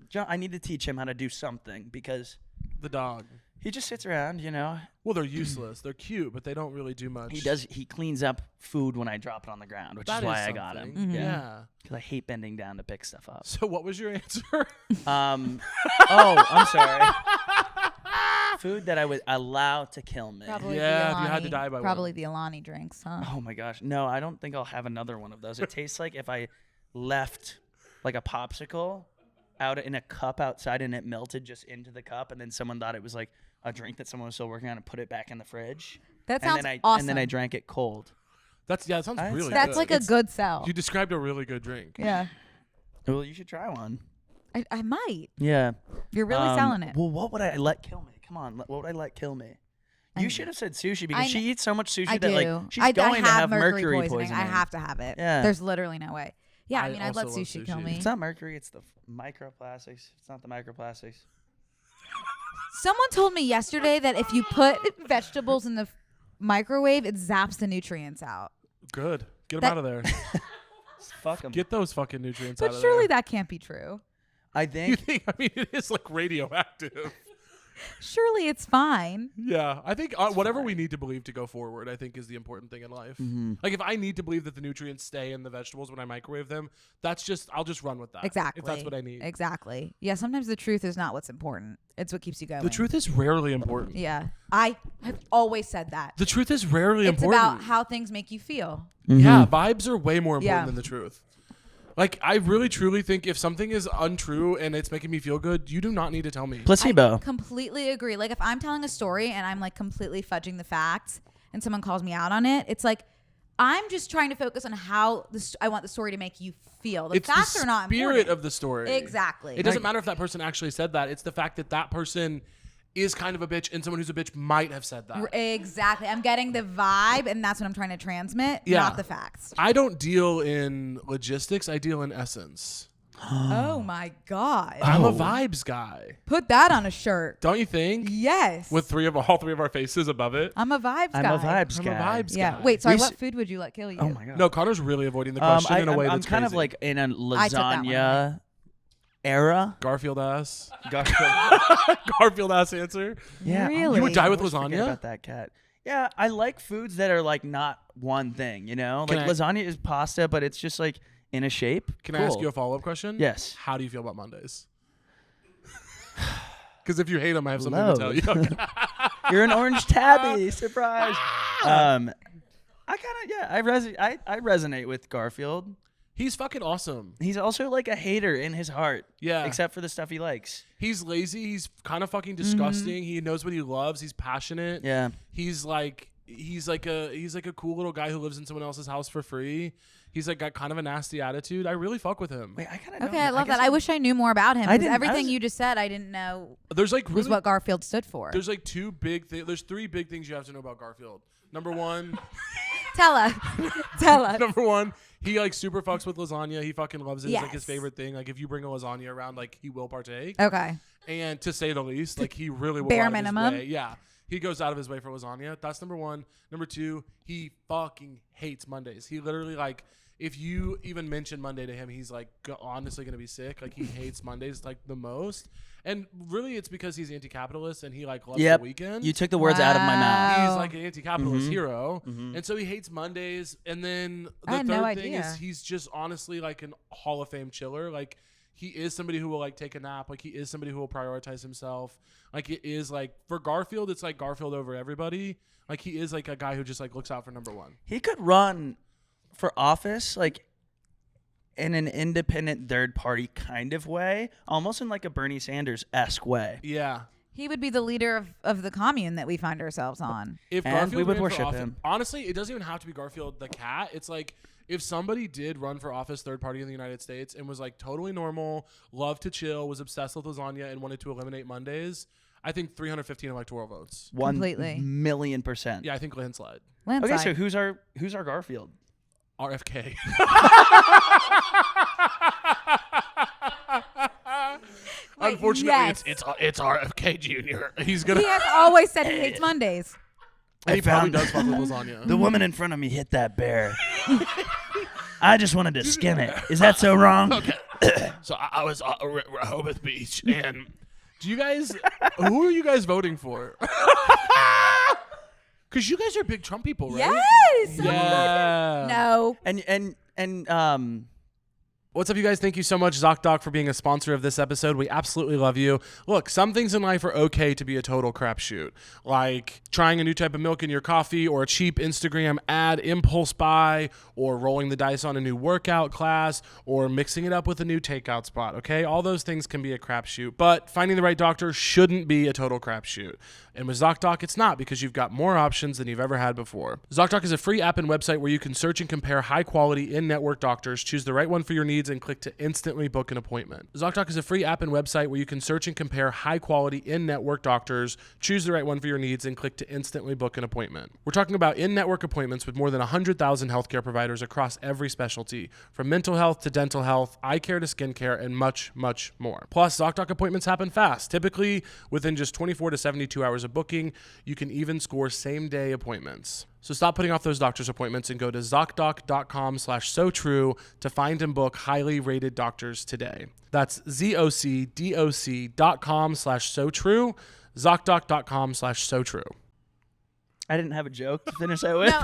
John, I need to teach him how to do something because The dog. he just sits around, you know. Well, they're useless. They're cute, but they don't really do much. He cleans up food when I drop it on the ground, which That is why is I got him. something. Yeah. Because I hate bending down to pick stuff up. So what was your answer? Oh, I'm sorry. Food that I would allow to kill me. Probably Yeah, the if you had to Alani- die by one. Probably the Alani drinks, huh? Oh my gosh. No, I don't think I'll have another one of those. It tastes like if I left like a popsicle out in a cup outside and it melted just into the cup and then someone thought it was like a drink that someone was still working on and put it back in the fridge. That and sounds then awesome. And then I drank it cold. That sounds That's- really That's good. like a good sell. You described a really good drink. Yeah. Well, you should try one. I might. Yeah. You're really selling it. Well, what would I let kill me? Come on. What would I let kill me? You should have said sushi because she eats so much sushi I that do. like she's I going to have mercury poisoning. I have to have it. Yeah. There's literally no way. Yeah, I mean, I'd let also love sushi kill sushi. me. It's not mercury. It's the microplastics. It's not the microplastics. Someone told me yesterday that if you put vegetables in the microwave, it zaps the nutrients out. Good. Get them That- out of there. Fuck them. Get those fucking nutrients out But of surely there. that can't be true. I You think think? I mean, it is like radioactive. Surely it's fine. Yeah, I think whatever we need to believe to go forward, I think is the important thing in life. Like if I need to believe that the nutrients stay in the vegetables when I microwave them, I'll just run with that. Exactly. If that's what I need. Exactly. Yeah, sometimes the truth is not what's important. It's what keeps you going. The truth is rarely important. Yeah. I have always said that. The truth is rarely It's important. about how things make you feel. Yeah, vibes are way more important Yeah. than the truth. Like, I really truly think if something is untrue and it's making me feel good, you do not need to tell me. placebo. I completely agree. Like if I'm telling a story and I'm like completely fudging the facts and someone calls me out on it, it's like I'm just trying to focus on how I want the story to make you feel. The It's facts the are not spirit important. of the story. Exactly. It doesn't matter if that person actually said that. It's the fact that that person is kind of a bitch and someone who's a bitch might have said that. Exactly. I'm getting the vibe, and that's what I'm trying to transmit, Yeah. not the facts. I don't deal in logistics. I deal in essence. Oh my God. I'm a vibes guy. Put that on a shirt. Don't you think? Yes. With all three of our faces above it. I'm a vibes I'm guy. a vibes I'm guy. a vibes Yeah. guy. Wait, sorry. We what s- food would you let kill you? Oh my god. No, Connor's really avoiding the question in a way I'm that's kind of crazy. like in a I took that one lasagna era. Garfield ass. Garfield. Garfield ass answer. Yeah. Really? You would die with I always forget lasagna? about that cat. Yeah, I like foods that are like not one thing. You know, Can like I- lasagna is pasta, but it's just like in a shape. Can I ask you a follow-up question? Yes. How do you feel about Mondays? Because if you hate them, I have something to tell you. You're an orange tabby. Surprise. I kind of I resonate with Garfield. He's fucking awesome. He's also like a hater in his heart. Yeah. Except for the stuff he likes. He's lazy. He's kind of fucking disgusting. He knows what he loves. He's passionate. Yeah. He's like a cool little guy who lives in someone else's house for free. He's like got kind of a nasty attitude. I really fuck with him. Wait, I kind of Okay, I love that. I wish I knew more about him. I Because didn't- I everything was- you just said, I didn't know There's like was really what Garfield stood for. there's like two big things. There's three big things you have to know about Garfield. Number one, Tell us. Tell us. number one, he like super fucks with lasagna. He fucking loves it. It's like his Yes. favorite thing. Like if you bring a lasagna around, like he will partake. Okay. And to say the least, like he really will. Bare go out of his minimum? way. Yeah. He goes out of his way for lasagna. That's number one. Number two, he fucking hates Mondays. He literally like, if you even mention Monday to him, he's like honestly gonna be sick. Like he hates Mondays like the most. And really, it's because he's anti-capitalist and he like loves Yep. the weekend. You took the words out of my mouth. Wow. He's like an anti-capitalist hero, and so he hates Mondays. And then I the had third no thing idea. is he's just honestly like an Hall of Fame chiller. Like he is somebody who will like take a nap. Like he is somebody who will prioritize himself. Like it is like for Garfield, it's like Garfield over everybody. Like he is like a guy who just like looks out for number one. He could run for office like in an independent third party kind of way, almost in like a Bernie Sanders-esque way. Yeah. He would be the leader of the commune that we find ourselves on. If And Garfield we would ran for worship office, him. honestly, it doesn't even have to be Garfield the cat. It's like if somebody did run for office, third party in the United States, and was like totally normal, loved to chill, was obsessed with lasagna, and wanted to eliminate Mondays, I think 315 electoral votes. Completely. 1,000,000%. Yeah, I think landslide. Landslide. Okay, so who's our Garfield? RFK. Wait, Unfortunately, yes. it's RFK Jr. He's gonna. He has always said he hates Mondays. And he probably does fuck with lasagna. The woman in front of me hit that bear. I just wanted to skin it. Is that so wrong? Okay. So I was at Rehoboth Beach, and do you guys? Who are you guys voting for? Because you guys are big Trump people, right? Yes. Yeah. No. And What's up, you guys? Thank you so much, ZocDoc, for being a sponsor of this episode. We absolutely love you. Look, some things in life are okay to be a total crapshoot, like trying a new type of milk in your coffee, or a cheap Instagram ad impulse buy, or rolling the dice on a new workout class, or mixing it up with a new takeout spot, okay? All those things can be a crapshoot, but finding the right doctor shouldn't be a total crapshoot. And with ZocDoc, it's not, because you've got more options than you've ever had before. ZocDoc is a free app and website where you can search and compare high-quality in-network doctors, choose the right one for your needs, and click to instantly book an appointment. ZocDoc is a free app and website where you can search and compare high-quality in-network doctors, choose the right one for your needs, and click to instantly book an appointment. We're talking about in-network appointments with more than 100,000 healthcare providers across every specialty, from mental health to dental health, eye care to skincare, and much, much more. Plus, ZocDoc appointments happen fast, typically within just 24 to 72 hours of booking. You can even score same-day appointments. So stop putting off those doctor's appointments and go to ZocDoc.com/SoTrue to find and book highly rated doctors today. That's ZocDoc.com/SoTrue, ZocDoc.com/SoTrue. I didn't have a joke to finish that with. No.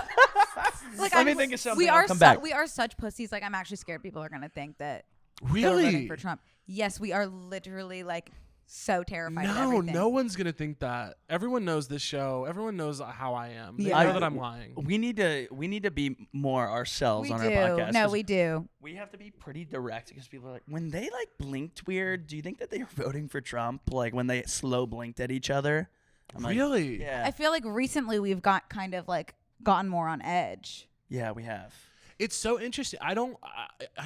Let me think of something. We I'll are come back. we are such pussies. Like, I'm actually scared people are gonna think that they're Really? voting for Trump. Yes, we are literally like so terrified of No, everything. no one's going to think that. Everyone knows this show. Everyone knows how I am. They Yeah. know that I'm lying. We need to be more ourselves We on do. our podcast. No, 'cause we do. we have to be pretty direct, because people are like, when they like blinked weird, do you think that they were voting for Trump? Like when they slow blinked at each other? I'm like, Really? yeah. I feel like recently we've got kind of like gotten more on edge. Yeah, we have. It's so interesting. I don't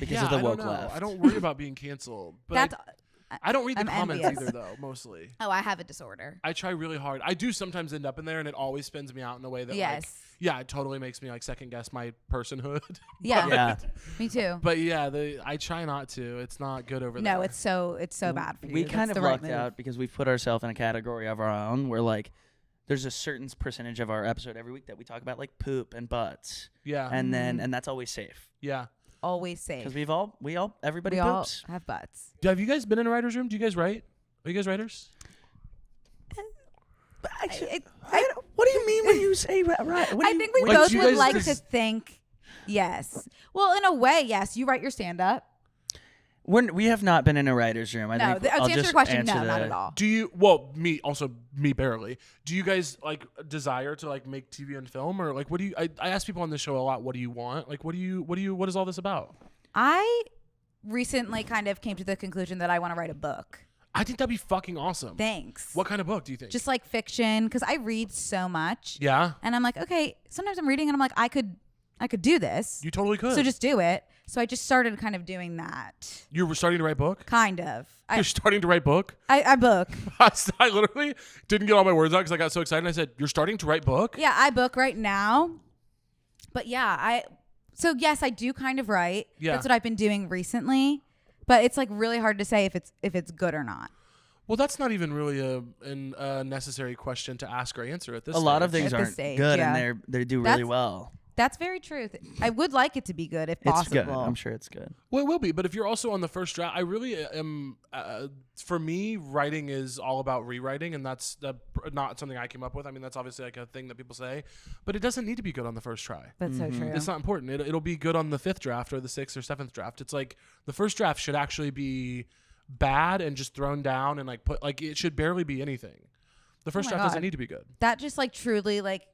Because of the I don't woke know. left. I don't worry about being canceled. But That's I don't read the I'm comments envious. either, though, mostly. Oh, I have a disorder. I try really hard. I do sometimes end up in there, and it always spins me out in a way that, Yes. like, yeah, it totally makes me like second guess my personhood. Yeah. Yeah. Me too. But yeah, I try not to. It's not good over there. No, it's so bad for you. We That's kind of the right lucked move. out because we've put ourselves in a category of our own where like there's a certain percentage of our episode every week that we talk about like poop and butts. Yeah. And then that's always safe. Yeah. Always safe. Because everybody We all poops. have butts. Have you guys been in a writer's room? Do you guys write? Are you guys writers? What do you mean when you say right? I think we Like, both do you would guys like to just- think yes. Well, in a way, yes. You write your stand up. We have not been in a writer's room. I No, think to I'll answer your just question, no, answer not the- at all. Do you? Well, me barely. Do you guys like desire to like make TV and film, or like what do you? I ask people on this show a lot. What do you want? Like, what is all this about? I recently kind of came to the conclusion that I want to write a book. I think that'd be fucking awesome. Thanks. What kind of book do you think? Just like fiction, because I read so much. Yeah. And I'm like, okay, sometimes I'm reading and I'm like, I could do this. You totally could. So just do it. So I just started kind of doing that. You were starting to write book? Kind of. You're starting to write book? I book. I literally didn't get all my words out because I got so excited. I said, "You're starting to write book?" Yeah, I book right now. But yeah, so yes, I do kind of write. Yeah. That's what I've been doing recently. But it's like really hard to say if it's good or not. Well, that's not even really a necessary question to ask or answer at this A lot of stage. things At this aren't stage, good, yeah. and they do really That's- well. That's very true. I would like it to be good if It's possible. good. I'm sure it's good. Well, it will be, but if you're also on the first draft, I really am. For me, writing is all about rewriting, and that's not something I came up with. I mean, that's obviously like a thing that people say, but it doesn't need to be good on the first try. That's so true. It's not important. It'll be good on the 5th draft or the 6th or 7th draft. It's like the first draft should actually be bad and just thrown down and like put like it should barely be anything. The first my draft doesn't God. need to be good. That just like truly like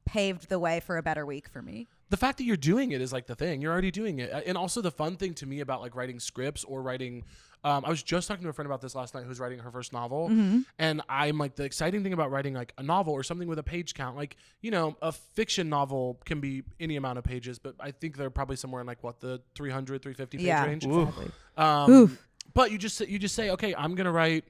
paved the way for a better week for me. The fact that you're doing it is like the thing. You're already doing it. And also the fun thing to me about like writing scripts or writing, I was just talking to a friend about this last night who's writing her first novel. And I'm like, the exciting thing about writing like a novel or something with a page count, like, you know, a fiction novel can be any amount of pages, but I think they're probably somewhere in like what, the 300, 350 page Yeah, range. exactly. But you just say, okay, I'm gonna write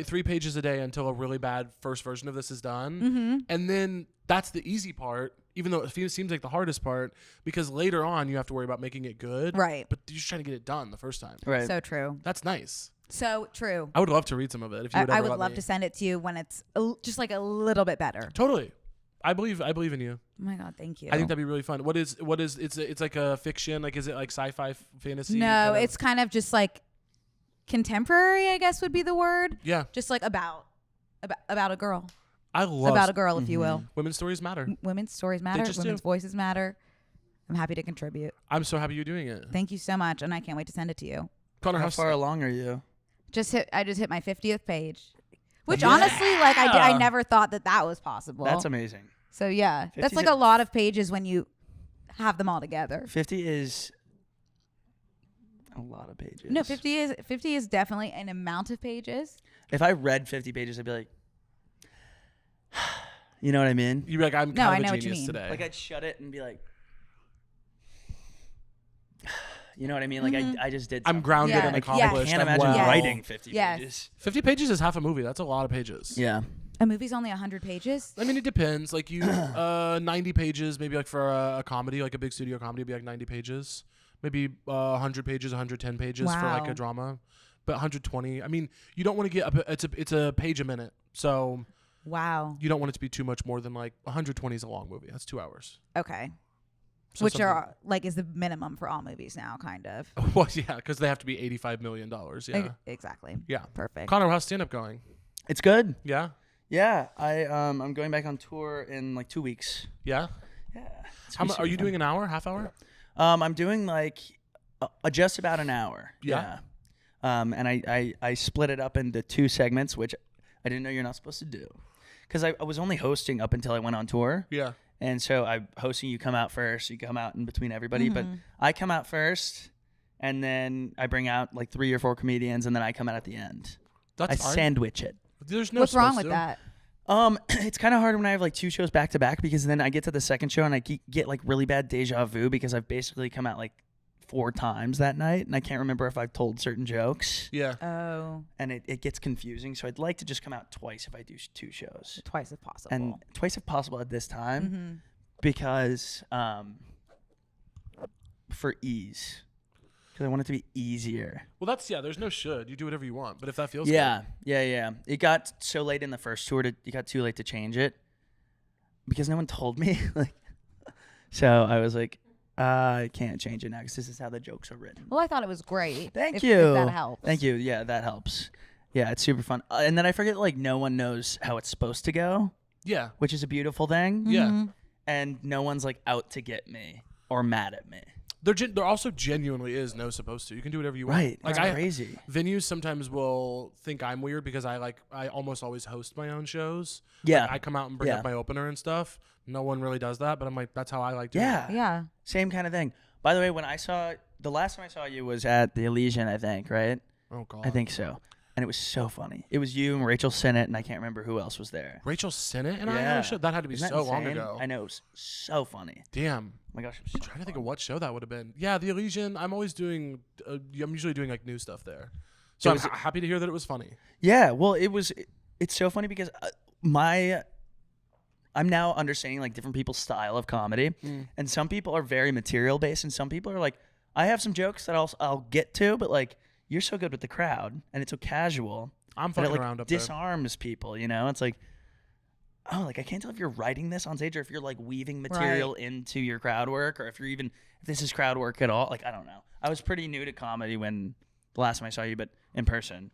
3 pages a day until a really bad first version of this is done, and then that's the easy part, even though it seems like the hardest part, because later on you have to worry about making it good, Right. But you're just trying to get it done the first time. Right. So true. That's nice. So true. I would love to read some of it if you would I ever would let love me. to send it to you when it's just like a little bit better. Totally. I believe in you. Oh my God, thank you. I think that'd be really fun. What is it's like a fiction, like is it like sci-fi fantasy? No, it's kind of just like contemporary, I guess would be the word. Yeah. Just like about a girl. I love about a girl, if you will. Women's stories matter. Women's stories matter. Women's voices matter. I'm happy to contribute. I'm so happy you're doing it. Thank you so much, and I can't wait to send it to you. Connor, how far along are you? I just hit my 50th page, which honestly, like I never thought that was possible. That's amazing. So yeah, that's like a lot of pages when you have them all together. 50 is a lot of pages. No, 50 is definitely an amount of pages. If I read 50 pages, I'd be like, you know what I mean? You'd be like, I'm kind of a genius today. Like I'd shut it and be like, you know what I mean? Like I just did something. I'm grounded and accomplished. I can't imagine writing 50 pages. 50 pages is half a movie. That's a lot of pages. Yeah. A movie's only 100 pages? I mean, it depends. Like 90 pages, maybe like for a comedy, like a big studio comedy would be like 90 pages. Maybe 100 pages, 110 pages for like a drama. But 120, I mean, you don't want to get up. It's a page a minute. So wow. You don't want it to be too much more than like 120 is a long movie. That's 2 hours. Okay. So which are like is the minimum for all movies now, kind of. Well, yeah, because they have to be $85 million. Yeah. Exactly. Yeah. Perfect. Connor, how's stand-up going? It's good. Yeah. Yeah. I'm going back on tour in like 2 weeks. Yeah. Yeah. Are you doing an hour, half hour? I'm doing like just about an hour. Yeah. And I split it up into 2 segments, which I didn't know you're not supposed to do, because I was only hosting up until I went on tour. Yeah. And so I'm hosting. You come out first. You come out in between everybody, but I come out first, and then I bring out like 3 or 4 comedians, and then I come out at the end. I sandwich it. There's no. What's wrong with that? It's kind of hard when I have like 2 shows back to back, because then I get to the second show and I get like really bad deja vu because I've basically come out like 4 times that night, and I can't remember if I've told certain jokes. Yeah. Oh. And it gets confusing, so I'd like to just come out twice if I do 2 shows. Twice if possible. And twice if possible at this time, because for ease. Because I want it to be easier. Well, there's no should. You do whatever you want. But if that feels good. Yeah. It got so late in the first tour, it got too late to change it because no one told me. So I was like, I can't change it now because this is how the jokes are written. Well, I thought it was great. Thank you. If that helps. Thank you. Yeah, that helps. Yeah, it's super fun. And then I forget, like, no one knows how it's supposed to go. Yeah. Which is a beautiful thing. Yeah. And no one's, like, out to get me or mad at me. There also genuinely is no supposed to. You can do whatever you want. Right. Like, crazy. Venues sometimes will think I'm weird because I almost always host my own shows. Yeah. Like, I come out and bring up my opener and stuff. No one really does that, but I'm like, that's how I like doing it. Yeah. Same kind of thing. By the way, the last time I saw you was at the Elysian, I think, right? Oh, God. I think so. And it was so funny. It was you and Rachel Sennett, and I can't remember who else was there. Rachel Sennett and I had a show? That had to be Isn't that so long insane? ago. I know. It was so funny. Damn. Oh my gosh. I'm trying to think of what show that would have been. Yeah, the Elysian. I'm always doing, I'm usually doing like new stuff there. So I'm happy to hear that it was funny. Yeah. Well, it's so funny because I'm now understanding like different people's style of comedy. And some people are very material based, and some people are like, I have some jokes that I'll get to, but like, you're so good with the crowd and it's so casual. I'm fucking like around up disarms people, you know? It's like, oh, like I can't tell if you're writing this on stage or if you're like weaving material into your crowd work, or if this is crowd work at all. Like, I don't know. I was pretty new to comedy when the last time I saw you, but in person.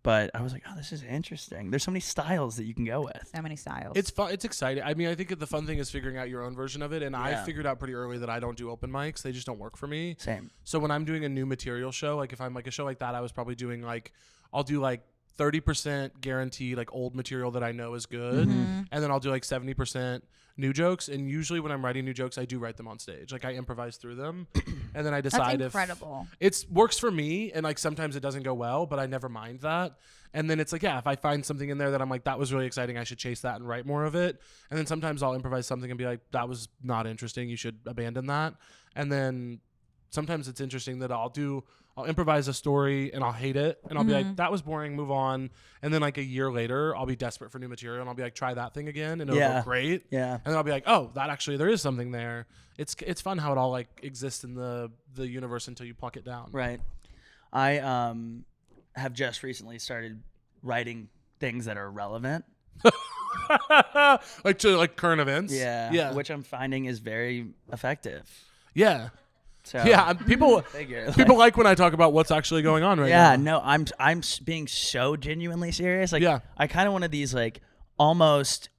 But I was like, oh, this is interesting. There's so many styles that you can go with. So many styles. It's fun. It's exciting. I mean, I think the fun thing is figuring out your own version of it. And I figured out pretty early that I don't do open mics. They just don't work for me. Same. So when I'm doing a new material show, like if I'm like a show like that, I was probably doing like, I'll do like 30% guarantee like old material that I know is good. And then I'll do like 70% new jokes. And usually when I'm writing new jokes, I do write them on stage. Like I improvise through them. And then I decide That's incredible. It works for me. And like sometimes it doesn't go well, but I never mind that. And then it's like, yeah, if I find something in there that I'm like, that was really exciting, I should chase that and write more of it. And then sometimes I'll improvise something and be like, that was not interesting, you should abandon that. And then sometimes it's interesting that I'll improvise a story and I'll hate it. And I'll be like, that was boring, move on. And then like a year later, I'll be desperate for new material and I'll be like, try that thing again. And it'll go great. Yeah. And then I'll be like, oh, that actually, there is something there. It's fun how it all like exists in the universe until you pluck it down. Right. I have just recently started writing things that are relevant. Like to like current events. Yeah. Which I'm finding is very effective. Yeah. So Yeah. People like when I talk about what's actually going on right now. Yeah. No, I'm being so genuinely serious. Like, yeah. I kind of wanted these like almost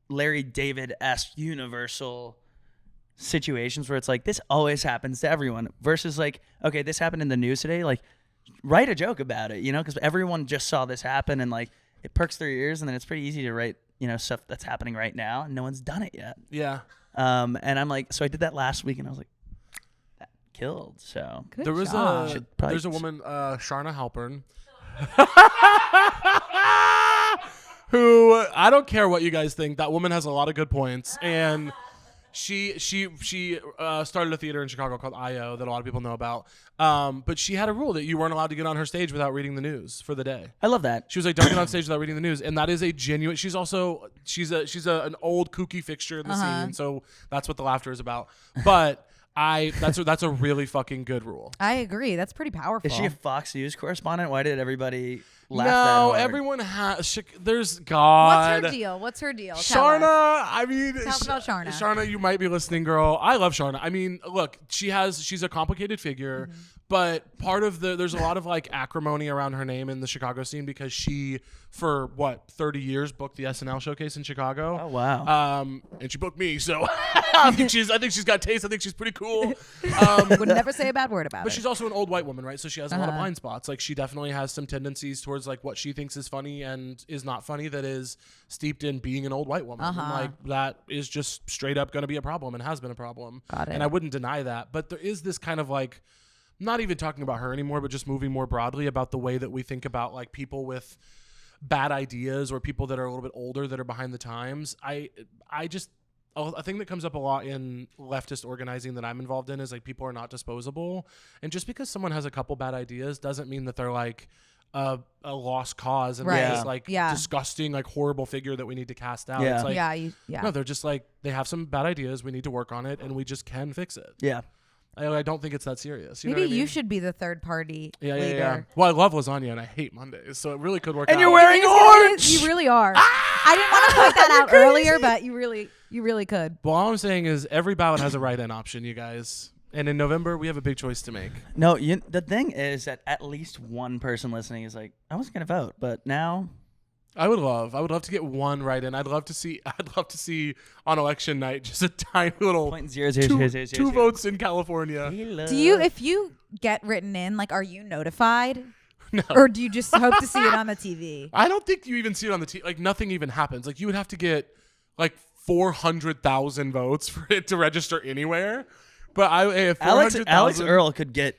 Larry David-esque universal situations where it's like this always happens to everyone versus like, okay, this happened in the news today. Like, write a joke about it, because everyone just saw this happen and like it perks their ears, and then it's pretty easy to write, stuff that's happening right now and no one's done it yet. Yeah. And I'm like, so I did that last week and I was like, that killed. So Good there's a woman, Sharna Halpern, who I don't care what you guys think. That woman has a lot of good points, and she started a theater in Chicago called I.O. that a lot of people know about. But she had a rule that you weren't allowed to get on her stage without reading the news for the day. I love that. She was like, don't get on stage without reading the news, and that is a genuine. She's an old kooky fixture in the scene, so that's what the laughter is about. But that's a really fucking good rule. I agree. That's pretty powerful. Is she a Fox News correspondent? Why did everybody laugh that hard? Everyone has. There's God. What's her deal? Sharna, I mean, tell us about Sharna. Sharna, you might be listening, girl. I love Sharna. I mean, look, she's a complicated figure, but part of there's a lot of like acrimony around her name in the Chicago scene because she, for 30 years, booked the SNL showcase in Chicago. Oh wow. And she booked me, so I think she's got taste. I think she's pretty cool. Would never say a bad word about But her. she's also an old white woman, right? So she has a lot of blind spots. Like she definitely has some tendencies towards like what she thinks is funny and is not funny that is steeped in being an old white woman. And like that is just straight up going to be a problem and has been a problem. Got it. And I wouldn't deny that. But there is this kind of like, not even talking about her anymore, but just moving more broadly about the way that we think about like people with bad ideas or people that are a little bit older that are behind the times. A thing that comes up a lot in leftist organizing that I'm involved in is like people are not disposable. And just because someone has a couple bad ideas doesn't mean that they're like a lost cause and Right. this like disgusting, like horrible figure that we need to cast out. Yeah. It's like, no, they're just like, they have some bad ideas. We need to work on it and we just can fix it. Yeah. I don't think it's that serious. You know Maybe what I mean? you should be the third party leader. Yeah. Well, I love lasagna and I hate Mondays, so it really could work out. And you're wearing orange. You really are. I didn't want to point that out earlier, but you really could. Well, all I'm saying is every ballot has a write-in option, you guys. And in November, we have a big choice to make. No, the thing is that at least one person listening is like, I wasn't gonna vote, but now I would love to get one write-in. I'd love to see on election night just a tiny little 0.0000000. two votes in California. If you get written in, like, are you notified? No. Or do you just hope to see it on the TV? I don't think you even see it on the TV. Like nothing even happens. Like you would have to get like 400,000 votes for it to register anywhere. But Alex Earl could get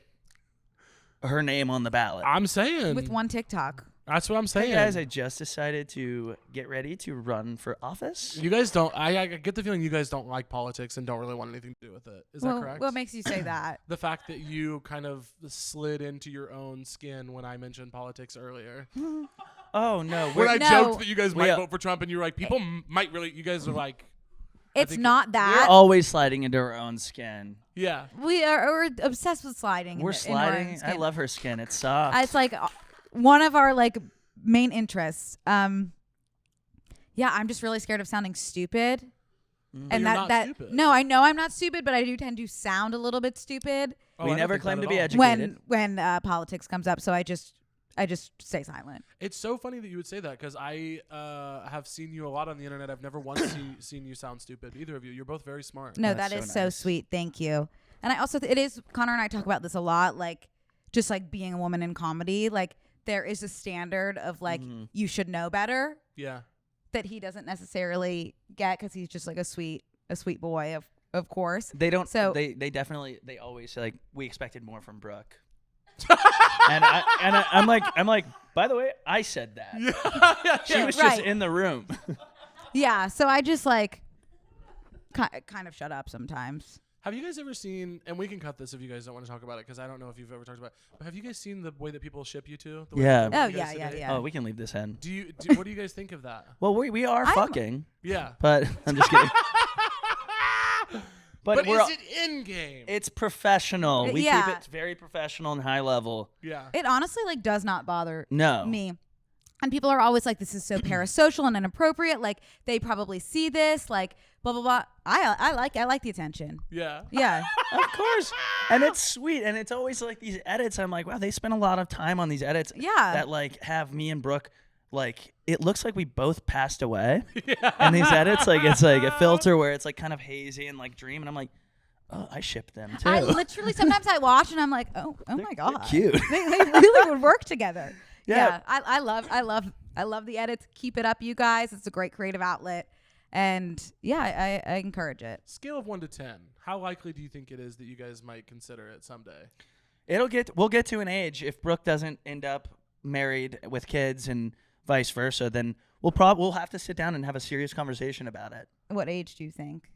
her name on the ballot. I'm saying With one TikTok. That's what I'm saying. Hey guys, I just decided to get ready to run for office. You guys don't. I get the feeling you guys don't like politics and don't really want anything to do with it. Is that correct? What makes you say that? The fact that you kind of slid into your own skin when I mentioned politics earlier. Oh no! When I joked that you guys might vote for Trump, and you were like, people might really. You guys are like, it's not that. We're always sliding into our own skin. Yeah, we're obsessed with sliding. We're sliding. I love her skin. It's soft. It's like one of our like main interests. I'm just really scared of sounding stupid. And stupid. No, I know I'm not stupid, but I do tend to sound a little bit stupid. We never claim to be educated when politics comes up, so I just stay silent. It's so funny that you would say that because I have seen you a lot on the internet. I've never once seen you sound stupid. Either of you. You're both very smart. No, that is so sweet. Thank you. And I also it is Connor and I talk about this a lot, like just like being a woman in comedy, like there is a standard of like you should know better. Yeah. That he doesn't necessarily get because he's just like a sweet boy, of course. They don't. So they definitely always say like we expected more from Brooke. and I'm like, by the way, I said that. Yeah. She was just in the room. Yeah, so I just like kind of shut up sometimes. Have you guys ever seen, and we can cut this if you guys don't want to talk about it because I don't know if you've ever talked about it, but have you guys seen the way that people ship you to? Yeah. Oh, yeah. Oh, we can leave this in. What do you guys think of that? Well, we are fucking. Yeah. But I'm just kidding. But is it in game? It's professional. We keep it very professional and high level. Yeah. It honestly like does not bother me. And people are always like, this is so parasocial and inappropriate. Like, they probably see this, like, blah, blah, blah. I like the attention. Yeah. Yeah. Of course. And it's sweet. And it's always like these edits. I'm like, wow, they spend a lot of time on these edits. Yeah. That like have me and Brooke, like, it looks like we both passed away. Yeah. And these edits, like, it's like a filter where it's like kind of hazy and like dream. And I'm like, oh, I ship them too. I literally, sometimes I watch and I'm like, oh my God. Cute. They really would work together. Yeah. I love the edits. Keep it up, you guys. It's a great creative outlet. And yeah, I encourage it. Scale of 1 to 10. How likely do you think it is that you guys might consider it someday? We'll get to an age if Brooke doesn't end up married with kids and vice versa, then we'll have to sit down and have a serious conversation about it. What age do you think?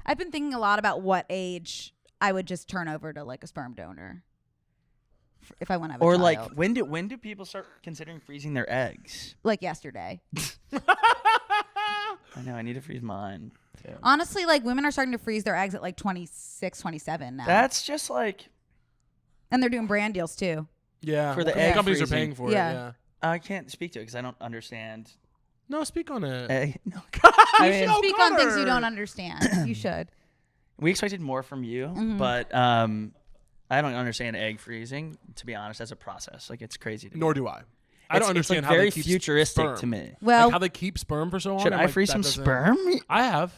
I've been thinking a lot about what age I would just turn over to like a sperm donor if I want to have a child. Like when do people start considering freezing their eggs? Like yesterday. I know, I need to freeze mine too. Honestly, like women are starting to freeze their eggs at like 26, 27 now. That's just like, and they're doing brand deals too. Yeah. For the egg companies freezing. are paying for Yeah. it. Yeah. I can't speak to it because I don't understand. No, speak on it. No. You should speak on things you don't understand. You should. We expected more from you, but I don't understand egg freezing. To be honest, as a process, like it's crazy. To Nor me. do I. I don't understand it's how very they keep futuristic sperm. to me. Well, Like how they keep sperm for so long. Should I'm I like, freeze that some doesn't- sperm? I have.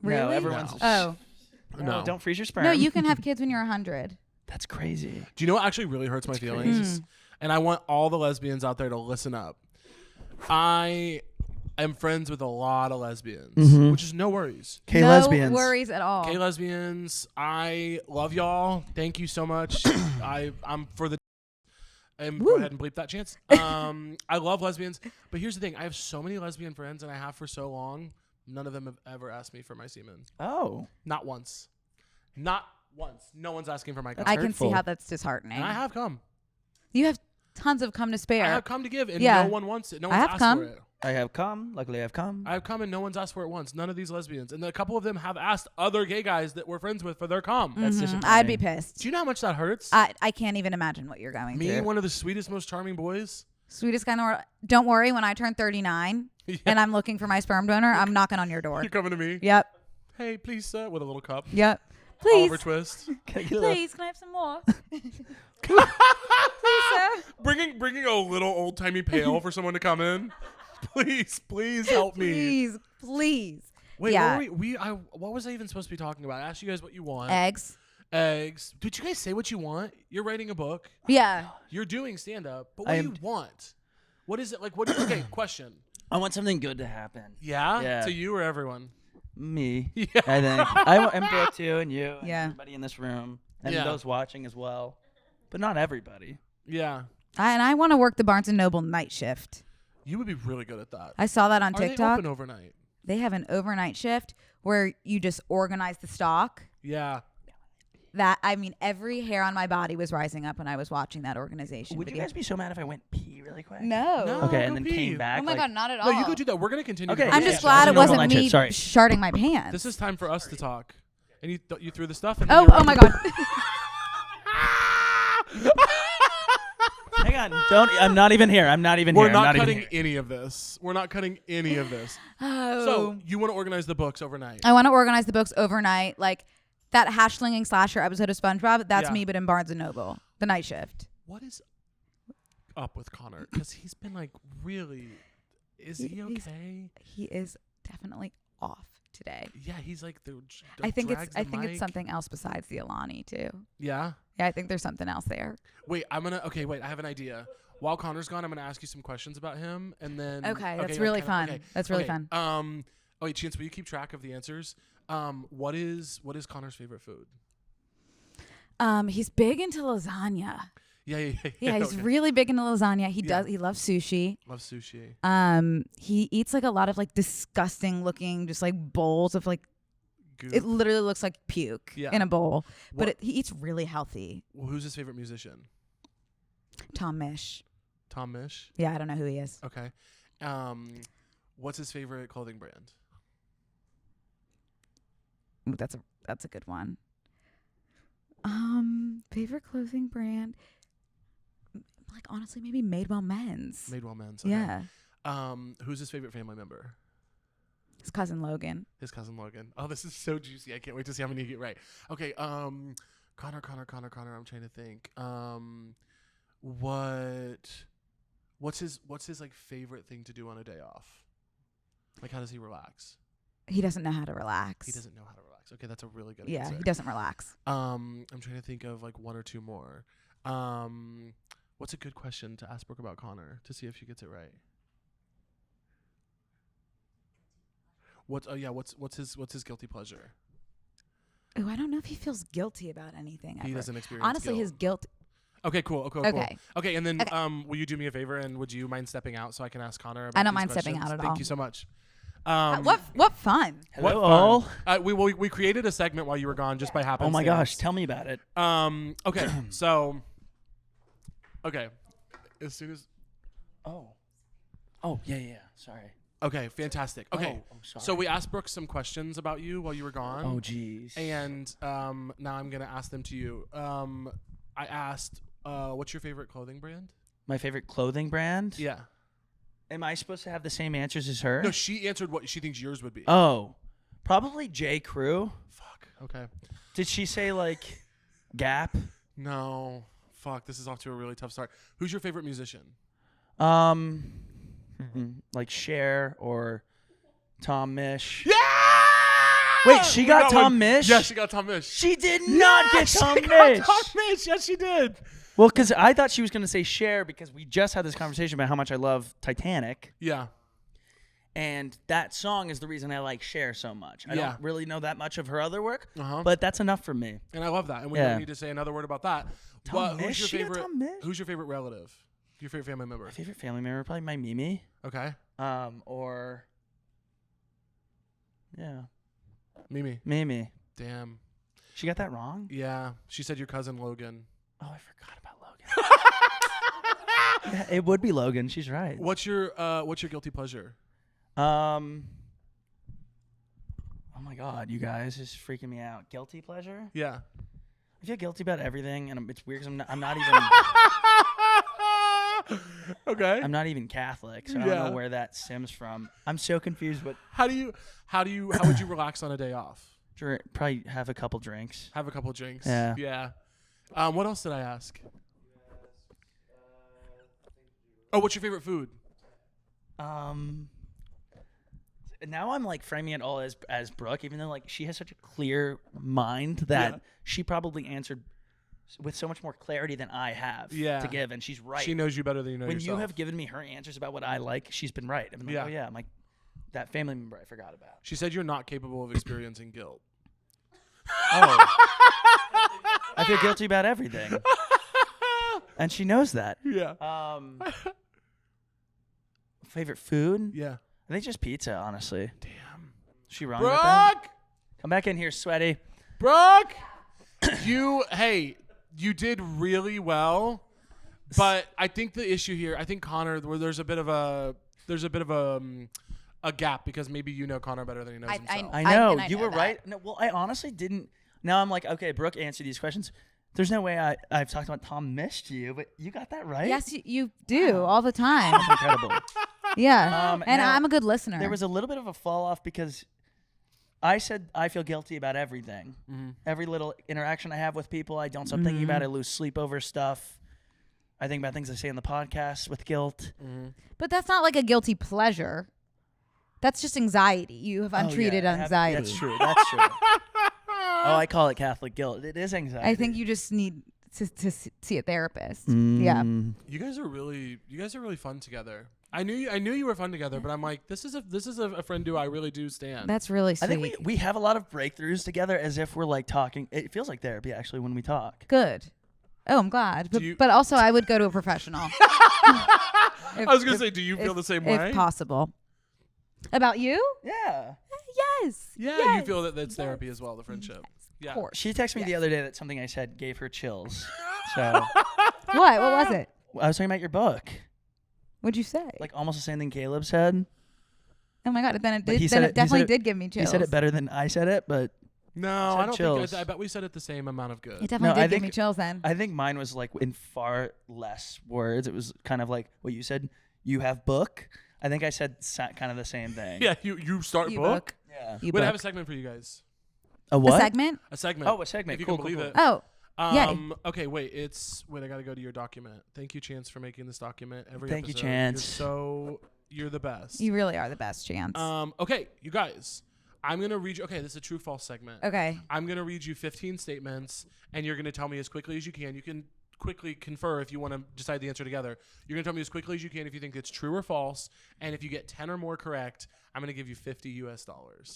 really? No, everyone's. Oh. No, don't freeze your sperm. No, you can have kids when you're 100. That's crazy. Do you know what actually really hurts my feelings? And I want all the lesbians out there to listen up. I am friends with a lot of lesbians, which is no worries. Okay, no lesbians. worries at all. Okay, lesbians, I love y'all. Thank you so much. I'm for the. And go ahead and bleep that chance. I love lesbians, but here's the thing: I have so many lesbian friends, and I have for so long. None of them have ever asked me for my semen. Oh. Not once. Not once. No one's asking for my cum. I can see hurtful. how that's disheartening. And I have come. You have tons of cum to spare. I have come to give, and Yeah. no one wants it. No I one's have asked come. for it. I have come. Luckily, I've come. I have come, and no one's asked for it once. None of these lesbians, and a couple of them have asked other gay guys that we're friends with for their cum. That's disappointing. I'd be pissed. Do you know how much that hurts? I can't even imagine what you're going Me, through. one of the sweetest, most charming boys. Sweetest guy in the world. Don't worry, when I turn 39 and I'm looking for my sperm donor, I'm knocking on your door. You're coming to me. Yep. Hey, please, sir, with a little cup. Yep. Please. Oliver Twist. Please, can I have some more? Please, sir. bringing a little old timey pail for someone to come in. Please help me. Please. Wait, Yeah. what was I even supposed to be talking about? I asked you guys what you want. Eggs. Eggs. Did you guys say what you want? You're writing a book. Yeah. You're doing stand up. But what do you want? What is it like? Okay, question. I want something good to happen. Yeah? Yeah. To you or everyone? Me. Yeah. I think. And Brooke too, and you, and Yeah. everybody in this room, and Yeah. those watching as well. But not everybody. Yeah. I want to work the Barnes & Noble night shift. You would be really good at that. I saw that on Are they TikTok. open overnight? They have an overnight shift where you just organize the stock. Yeah. Every hair on my body was rising up when I was watching that organization Would you video. guys be so mad if I went pee really quick? No. Okay, go and then pee. came back. Oh my like, God, not at all. No, you go do that. We're going to continue. Okay, the I'm yeah, just yeah. glad it Normal wasn't night me shift, sorry. sharting my pants. This is time for us to talk. And you threw the stuff. And oh my God. Hang on, don't. I'm not even here. I'm not even We're here. not I'm not cutting even here. any of this. We're not cutting any of this. Oh. So you want to organize the books overnight? I want to organize the books overnight. Like that hash-slinging slasher episode of SpongeBob, that's Yeah. me, but in Barnes & Noble. The night shift. What is up with Connor? Because he's been like really. Is he okay? He is definitely off today. Yeah, he's like the. I think drags it's the mic. something else besides the Alani too. Yeah. Yeah, I think there's something else there. Wait, I have an idea. While Connor's gone, I'm gonna ask you some questions about him, and then. Okay, that's really fun. Okay, That's really okay, fun. Wait, Chance, will you keep track of the answers? What is Connor's favorite food? He's big into lasagna. Yeah. Yeah, he's okay. really big into lasagna. He Yeah. does. He loves sushi. Love sushi. He eats like a lot of like disgusting looking, just like bowls of like. Goop. It literally looks like puke Yeah. in a bowl, What- but he eats really healthy. Well, who's his favorite musician? Tom Misch. Tom Misch. Yeah, I don't know who he is. Okay. What's his favorite clothing brand? Ooh, that's a good one. Favorite clothing brand. like honestly maybe Madewell Men's. Madewell Men's. Okay. Yeah. Who's his favorite family member? His cousin Logan. His cousin Logan. Oh, this is so juicy. I can't wait to see how many you get right. Okay. Connor. I'm trying to think. What's his like favorite thing to do on a day off? Like, how does he relax? He doesn't know how to relax. He doesn't know how to relax. Okay, that's a really good Yeah, answer. he doesn't relax. I'm trying to think of like one or two more. What's a good question to ask Brooke about Connor to see if she gets it right? What's his guilty pleasure? Oh, I don't know if he feels guilty about anything. He ever. doesn't experience Honestly, guilt. his guilt. Okay, cool. Cool. Okay, and then Okay. Will you do me a favor and would you mind stepping out so I can ask Connor about I don't these mind stepping questions? out at Thank all. you so much. What fun. What Hello. fun. We created a segment while you were gone just by happenstance. Oh my gosh, tell me about it. Okay, so as soon as Oh, yeah. Sorry. okay, fantastic. Okay, Oh, sorry. so we asked Brooke some questions about you while you were gone. Oh, jeez. And now I'm gonna ask them to you. I asked, what's your favorite clothing brand? My favorite clothing brand? Yeah. Am I supposed to have the same answers as her? No, she answered what she thinks yours would be. Oh, probably J. Crew. Fuck. Okay. Did she say like Gap? No. Fuck. This is off to a really tough start. Who's your favorite musician? Like Cher or Tom Misch. Yeah. Wait, she got Tom one. Misch? Yeah, she got Tom Misch. She did not get Tom she Misch. got Tom Misch. Yes, she did. Well, because I thought she was going to say Cher because we just had this conversation about how much I love Titanic. Yeah. And that song is the reason I like Cher so much. I Yeah. don't really know that much of her other work, Uh-huh. but that's enough for me. And I love that. And we Yeah. don't need to say another word about that. Tom Who's Misch? your She got favorite? Tom Misch? Who's your favorite relative? Your favorite family member? My favorite family member, probably my Mimi. Okay. Or yeah, Mimi. Mimi. Damn. She got that wrong? Yeah. She said your cousin Logan. Oh, I forgot about Logan. Yeah, it would be Logan. She's right. What's your guilty pleasure? Oh my God, you guys, this is freaking me out. Guilty pleasure? Yeah. I feel guilty about everything, and it's weird because I'm not even Okay. I'm not even Catholic, so I don't Yeah. know where that stems from. I'm so confused, but How would you relax on a day off? probably have a couple drinks. Have a couple drinks. Yeah. Yeah. What else did I ask? Oh, what's your favorite food? Now I'm like framing it all as Brooke, even though like she has such a clear mind that Yeah. she probably answered with so much more clarity than I have Yeah. to give, and she's right. She knows you better than you know when yourself. you have given me her answers about what I like, she's been right. I'm like, Yeah. oh yeah, I'm like that family member I forgot about. She said you're not capable of experiencing guilt. Oh, I feel guilty about everything, and she knows that. Yeah. Favorite food? Yeah. I think just pizza, honestly. Damn. Is she wrong with that? Brooke! Come back in here, sweaty. Brooke! You did really well, but I think the issue here, I think Connor, where there's a bit of a gap because maybe you know Connor better than he knows himself. I know. and I You know were that. right. No, well, I honestly didn't. Now I'm like, okay, Brooke answered these questions. There's no way I've talked about Tom Misch to you, but you got that right? Yes, you do all the time. That's incredible. Yeah. And now, I'm a good listener. There was a little bit of a fall off because I said I feel guilty about everything. Mm-hmm. Every little interaction I have with people, I don't stop thinking about it. I lose sleep over stuff. I think about things I say in the podcast with guilt. But that's not like a guilty pleasure. That's just anxiety. You have untreated anxiety. That's true. That's true. Oh, I call it Catholic guilt. It is anxiety. I think you just need to see a therapist. Yeah. You guys are really fun together. I knew you were fun together, but I'm like, this is a friend duo I really do stand. That's really sweet. I think we have a lot of breakthroughs together as if we're like talking. It feels like therapy actually when we talk. Good. Oh, I'm glad. Do you- But also, I would go to a professional. I was gonna say, do you feel the same way? If possible. About you? Yeah. Yes. Yeah, Yes. you feel that that's therapy as well, the friendship. Yeah. Of course. She texted me the other day that something I said gave her chills. So What? What was it? I was talking about your book. What'd you say? Like almost the same thing Caleb said. Oh my god! Then it But did. he Then said it definitely he said did give me chills. He said it better than I said it, but No, said I don't chills. think. I bet we said it the same amount of good. It definitely I did give me think- chills then. I think mine was like in far less words. It was kind of like what you said. You have book. I think I said kind of the same thing. Yeah, you start You book. Yeah. You We'd book. have a segment for you guys. A what? A segment? A segment. Oh, a segment. If you Cool, can cool, believe cool. it. Oh, yeah. Okay, wait. I gotta go to your document. Thank you, Chance, for making this document every Thank you, episode. Chance. You're the best. You really are the best, Chance. Okay, you guys. I'm gonna read you. Okay, this is a true false segment. Okay. I'm gonna read you 15 statements, and you're gonna tell me as quickly as you can. You can quickly confer if you want to decide the answer together. You're gonna tell me as quickly as you can if you think it's true or false, and if you get 10 or more correct, I'm gonna give you $50 US.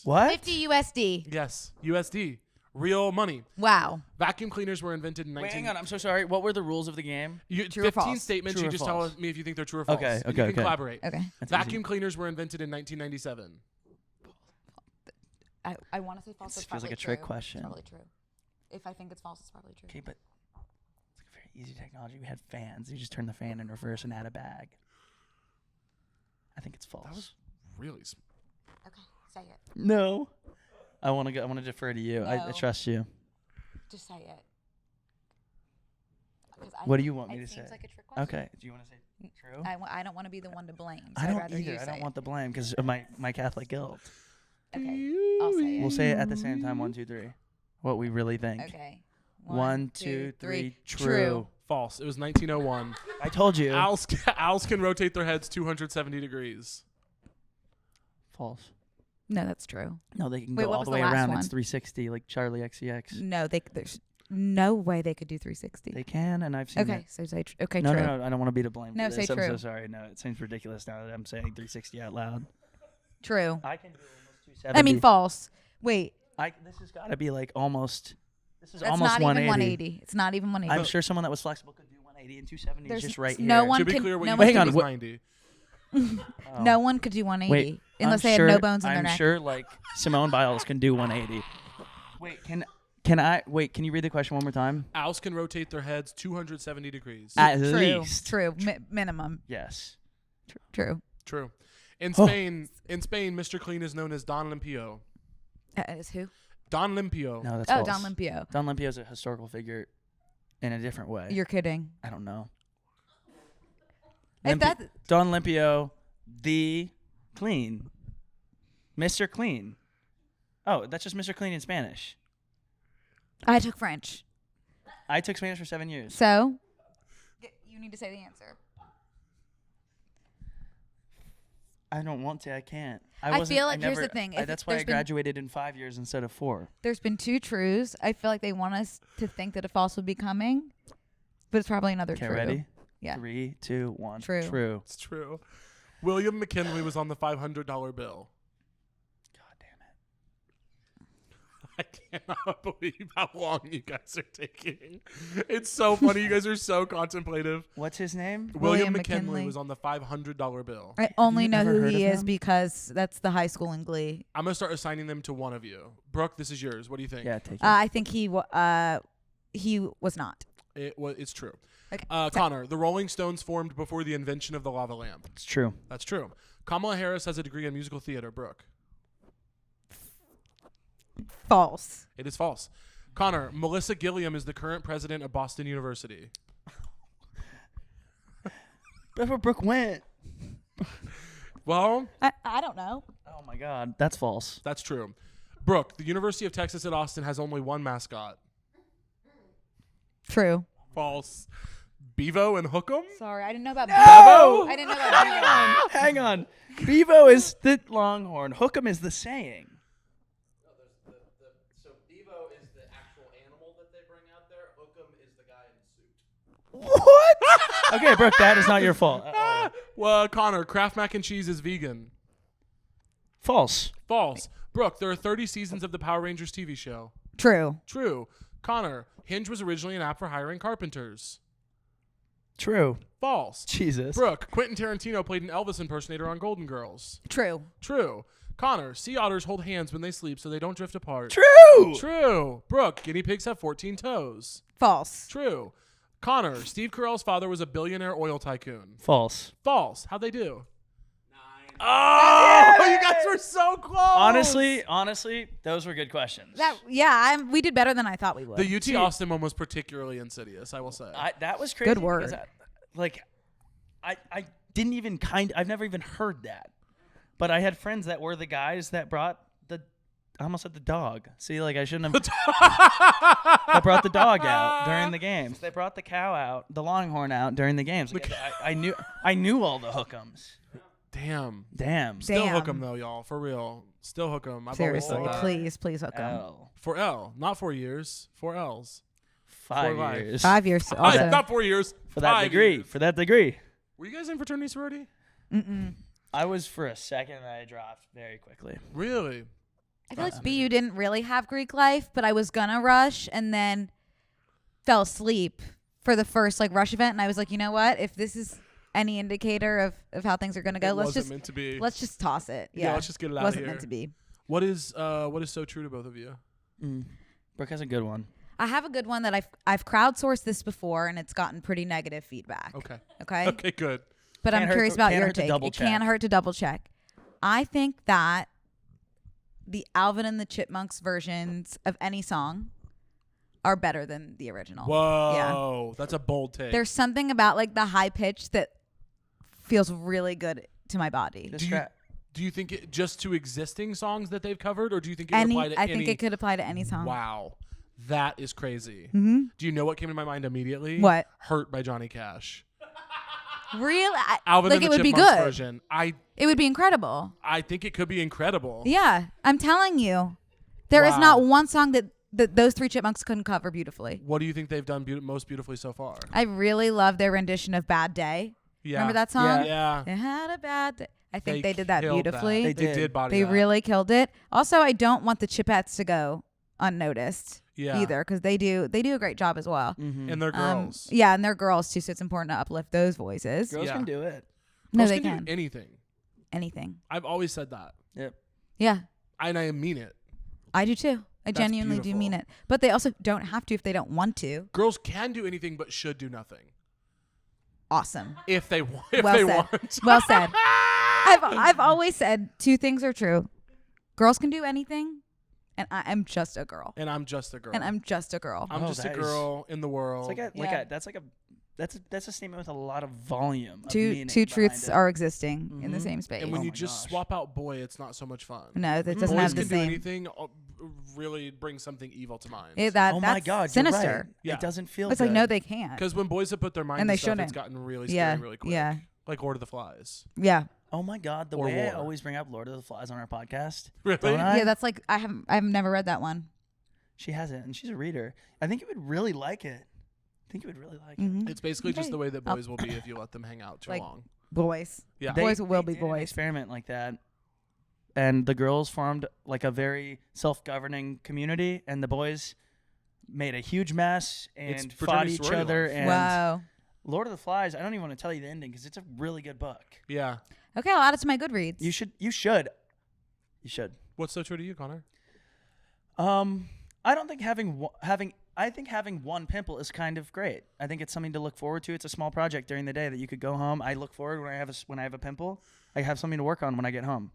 What? 50 USD. Yes, USD, real money. Wow. Vacuum cleaners were invented in Wait, hang on. I'm so sorry. What were the rules of the game? True or 15 false? statements. True You or just false? tell me if you think they're true or false. Okay, And okay, you can okay. collaborate. Okay. That's Vacuum cleaners were invented in 1997. I want to say false. This It's feels like probably a trick true. question. It's probably true. If I think it's false, it's probably true. Okay, but it's like a very easy technology. We had fans. You just turn the fan in reverse and add a bag. I think it's false. That was really. Okay, say it. No. I want to go. I want to defer to you. I No. trust you. Just say it. 'Cause What do think you want me it to seems say? like a trick question. Okay. Do you want to say true? I don't want to be the one to blame. So I I'd don't rather either. you I say don't it. want the blame because of my Catholic guilt. Okay, I'll say it. We'll say it at the same time. 1, 2, 3. What we really think. Okay. 1, 2, 3. True. True. False. It was 1901. I told you. Owls can rotate their heads 270 degrees. False. No, that's true. No, they can Wait, go what all was the the way last around. one? It's 360, like Charlie XCX. No, there's no way they could do 360. They can, and I've seen Okay, it. so say okay, No, true. no, I don't want to be to blame. No, for say this. I'm so true. sorry. No, it seems ridiculous now that I'm saying 360 out loud. True. I can do almost 270. I mean, false. Wait, This has got to be like almost. This is that's almost not 180. even 180. It's not even 180. I'm sure someone that was flexible could do 180 and 270 There's is just right no here. one To be can- clear, what no you one just can- did Hang was on, 90. Oh. No one could do 180 Wait, unless I'm they sure, have no bones in their I'm neck. sure like Simone Biles can do 180. Wait, can I wait? Can you read the question one more time? Owls can rotate their heads 270 degrees. At True. least. True. Minimum. Yes. True. True. In Oh. Spain, Mr. Clean is known as Don Limpio. Is who? Don Limpio. No, that's Oh, false. Don Limpio. Don Limpio is a historical figure in a different way. You're kidding. I don't know. If that Don Limpio, the clean, Mr. Clean. Oh, that's just Mr. Clean in Spanish. I took French, I took Spanish for 7 years. so you need to say the answer. I don't want to. I can't. I wasn't- feel like here's the never- thing, I- if that's why I there's been- graduated in 5 years instead of 4. There's been 2 trues. I feel like they want us to think that a false would be coming, but it's probably another Okay, true. ready? Yeah. 3, 2, 1. True. True. It's true. William McKinley was on the $500 bill. God damn it. I cannot believe how long you guys are taking. It's so funny. You guys are so contemplative. What's his name? William William McKinley McKinley. was on the $500 bill. I only you know ever who heard he of is him? because that's the high school in Glee. I'm going to start assigning them to one of you. Brooke, this is yours. What do you think? Yeah, take it. I think he was not. It's true. Okay. Connor, the Rolling Stones formed before the invention of the lava lamp. It's true. That's true. Kamala Harris has a degree in musical theater. Brooke. False. It is false. Connor, Melissa Gilliam is the current president of Boston University. That's where Brooke went. Well, I don't know. Oh my God, that's false. that's true. Brooke, the University of Texas at Austin has only one mascot. True. False. Bevo and Hook'em? Sorry, I didn't know about No! I didn't know about Bevo. Hang on. Bevo is the longhorn. Hook'em is the saying. So Bevo is the actual animal that they bring out there. Hook'em is the guy in the suit. What? Okay, Brooke, that is not your fault. Well, Connor, Kraft mac and cheese is vegan. False. False. Brooke, there are 30 seasons of the Power Rangers TV show. True. True. Connor, Hinge was originally an app for hiring carpenters. True. False. Jesus. Brooke, Quentin Tarantino played an Elvis impersonator on Golden Girls. True. True. Connor, sea otters hold hands when they sleep so they don't drift apart. True. True. Brooke, guinea pigs have 14 toes. False. True. Connor, Steve Carell's father was a billionaire oil tycoon. False. False. How'd they do? Oh, you guys were so close. Honestly, those were good questions. We did better than I thought we would. The UT Austin one was particularly insidious, I will say. That was crazy. Good word. Because I didn't even I've never even heard that. But I had friends that were the guys that brought I almost said the dog. See, like I shouldn't have. That brought the dog out during the games. They brought the cow out, the longhorn out during the games. Like, I knew all the hook'ems. Damn. Still hook 'em though, y'all. For real. Still hook 'em. I've Seriously, always said that. please hook 'em. For L, not 4 years. 4 L's. 5 4 years. 5 years. Also. Not 4 years. For that 5 degree. years. For that degree. Were you guys in fraternity sorority? I was for a second, and I dropped very quickly. Really? I feel like BU didn't really have Greek life, but I was gonna rush and then fell asleep for the first rush event, and I was like, you know what? If this is any indicator of how things are gonna go, let's just toss it. Yeah, let's just get it out of wasn't here. meant to be. What is so true to both of you? Brooke has a good one. I have a good one that I've crowdsourced this before, and it's gotten pretty negative feedback. Okay. Okay, Good. but Can't I'm hurt curious to- about can't your hurt to take. double It can't check. hurt to double check. I think that the Alvin and the Chipmunks versions of any song are better than the original. Whoa. That's a bold take. There's something about the high pitch that feels really good to my body. Do you think it just to existing songs that they've covered, or do you think it would apply to I any? think it could apply to any song. Wow. That is crazy. Mm-hmm. Do you know what came to my mind immediately? What? Hurt by Johnny Cash. Really? Alvin and it the would be Chipmunks good. version. It would be incredible. I think it could be incredible. Yeah, I'm telling you. There is Wow. not one song that those three chipmunks couldn't cover beautifully. What do you think they've done most beautifully so far? I really love their rendition of Bad Day. Yeah. Remember that song? Yeah. They had a bad day. I think they did that killed beautifully. They did. did body They that. really killed it. Also, I don't want the Chipettes to go unnoticed Yeah. either, because they do a great job as well. And they're girls. Yeah, and they're girls too, so it's important to uplift those voices. Girls Yeah. can do it. No, Girls they can can. do anything. Anything. I've always said that. Yep. Yeah, And I mean it. I do too. I That's genuinely do mean beautiful. it. But they also don't have to if they don't want to. Girls can do anything but should do nothing. Awesome. If they want. If Well they said. want. Well said. I've always said two things are true. Girls can do anything, and I am just a girl. And I'm just a girl. And I'm just a girl. I'm Oh, just a that is- girl in the world. That's a statement with a lot of volume. Of Two meaning truths behind it. are existing in the Mhm. same space. and when Oh you my just gosh. swap out boy, it's not so much fun. No, that doesn't Boys have the can do same. anything, really brings something evil to mind. Oh Oh my that's God, sinister. you're right. Yeah. It doesn't feel. It's good. like no, they can't. Because when boys have put their mind And to they stuff, it's shouldn't. gotten really scary Yeah, really quick. yeah. Like Lord of the Flies. Yeah, Oh my God, the Or way I war. always bring up Lord of the Flies on our podcast. Really? Don't I? yeah. That's like I've never read that one. She hasn't, and she's a reader. I think you would really like it. I think you would really like it. Mhm. It's basically just Okay. the way that boys will be if you let them hang out too Like- long. Boys. Yeah. Boys will be did an boys. experiment like that, and the girls formed like a very self-governing community, and the boys made a huge mess It's and fought fraternity each sorority other. life. And Wow. Lord of the Flies. I don't even want to tell you the ending because it's a really good book. Yeah. Okay, I'll add it to my Goodreads. You should. You should. You should. What's so true to you, Connor? I don't think I think having one pimple is kind of great. I think it's something to look forward to. It's a small project during the day that you could go home. I look forward when I have a pimple. I have something to work on when I get home.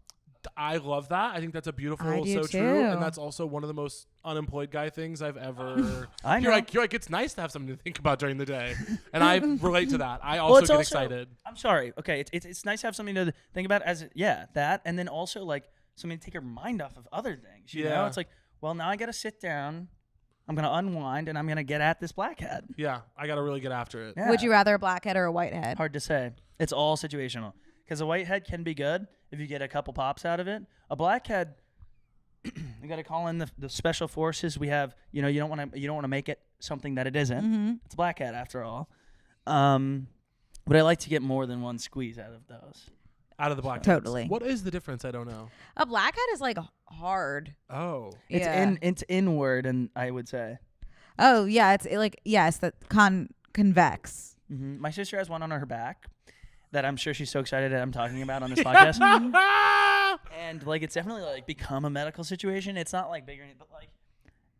I love that. I think that's a beautiful, I do so true, too. and that's also one of the most unemployed guy things I've ever. I You're know. like it's nice to have something to think about during the day, and I relate to that. I also it's get excited. I'm sorry. Okay, it's nice to have something to think about that, and then also like something to take your mind off of other things. You know, Yeah. it's like, well, now I got to sit down. I'm gonna unwind and I'm gonna get at this blackhead. Yeah, I gotta really get after it. Yeah. Would you rather a blackhead or a whitehead? Hard to say. It's all situational. Because a whitehead can be good if you get a couple pops out of it. A blackhead, you got to call in the special forces. We have, you don't want to make it something that it isn't. Mm-hmm. It's a blackhead after all. But I like to get more than one squeeze out of those. Out of the black. Totally. What is the difference? I don't know. A blackhead is like hard. Oh. Yeah. It's inward, and I would say. Oh yeah, it's the convex. Mm-hmm. My sister has one on her back that I'm sure she's so excited that I'm talking about on this podcast. And like it's definitely like become a medical situation. It's not like bigger, but like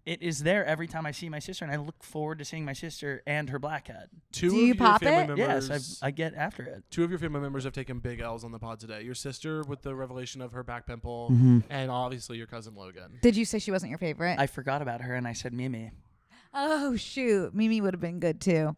it is there every time I see my sister, and I look forward to seeing my sister and her blackhead. Do you pop it? Yes, I get after it. 2 of your family members have taken big L's on the pod today. Your sister with the revelation of her back pimple, and obviously your cousin Logan. Did you say she wasn't your favorite? I forgot about her, and I said Mimi. Oh, shoot. Mimi would have been good, too.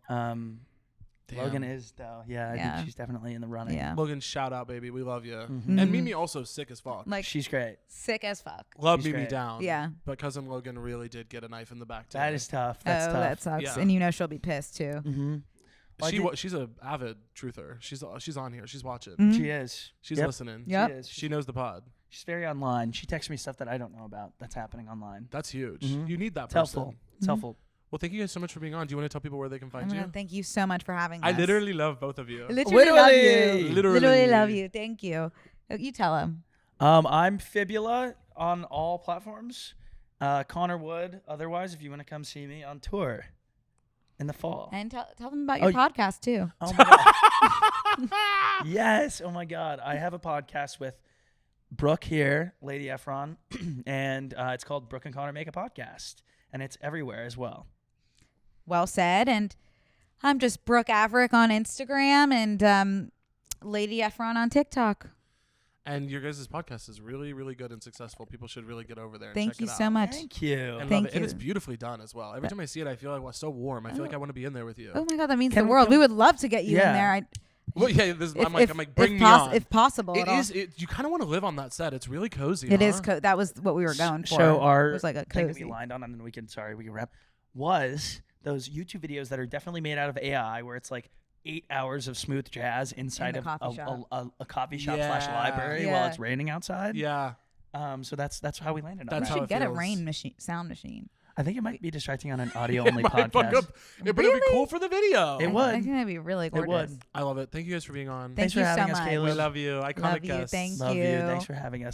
Logan is, though. Yeah, I think she's definitely in the running. Yeah. Logan, shout out, baby. We love you. Mm-hmm. And Mimi also sick as fuck. Like, she's great. sick as fuck. Love she's Mimi great. down. Yeah. But cousin Logan really did get a knife in the back today. That is tough. That's tough. That sucks. Yeah. And you know she'll be pissed, too. Mm-hmm. She's a avid truther. She's on here. She's watching. Mhm. She is. She's Yep. listening. Yep. She is. She knows the pod. She's very online. She texts me stuff that I don't know about that's happening online. That's huge. Mhm. You need that It's person. helpful. It's helpful. Well, thank you guys so much for being on. Do you want to tell people where they can Oh find my you? God, thank you so much for having us. I literally love both of you. Literally love you. Literally. Love you. Thank you. You tell him. I'm Fibula on all platforms. Connor Wood. Otherwise, if you want to come see me on tour in the fall. And tell them about your podcast, too. Oh my God. Yes. Oh my God. I have a podcast with Brooke here, Lady Efron, and it's called Brooke and Connor Make a Podcast, and it's everywhere as well. Well said. And I'm just Brooke Averick on Instagram and Lady Efron on TikTok. And your guys' podcast is really, really good and successful. People should really get over there and Thank check you it out. so much. Thank you. And Thank love it. And you. it's beautifully done as well. Every time I see it, I feel like, well, it's so warm. I feel like I want to be in there with you. Oh my God, that means Can the we- world. can- We would love to get you in Yeah. there. Well, yeah, I'm like, bring me poss- on. If possible. It at all. is. You kind of want to live on that set. It's really cozy. It huh? is. That was what we were going for. So our it was like a thing that cozy. we lined on, and then we can wrap, was those YouTube videos that are definitely made out of AI, where it's like 8 hours of smooth jazz inside the of coffee shop. a coffee shop Yeah. / library Yeah. while it's raining outside. Yeah. So that's how we landed on That's that. We how should it get a feels. rain machine, sound machine. I think it might be distracting on an audio It only might fuck podcast. up. But it'd be cool for the video. It I would. think that'd be really It gorgeous. would. I love it. Thank you guys for being on. Thank Thanks you for having so us, much. Caleb. We love you. Iconic Love you. guests. Thank Love you. you. Thanks for having us.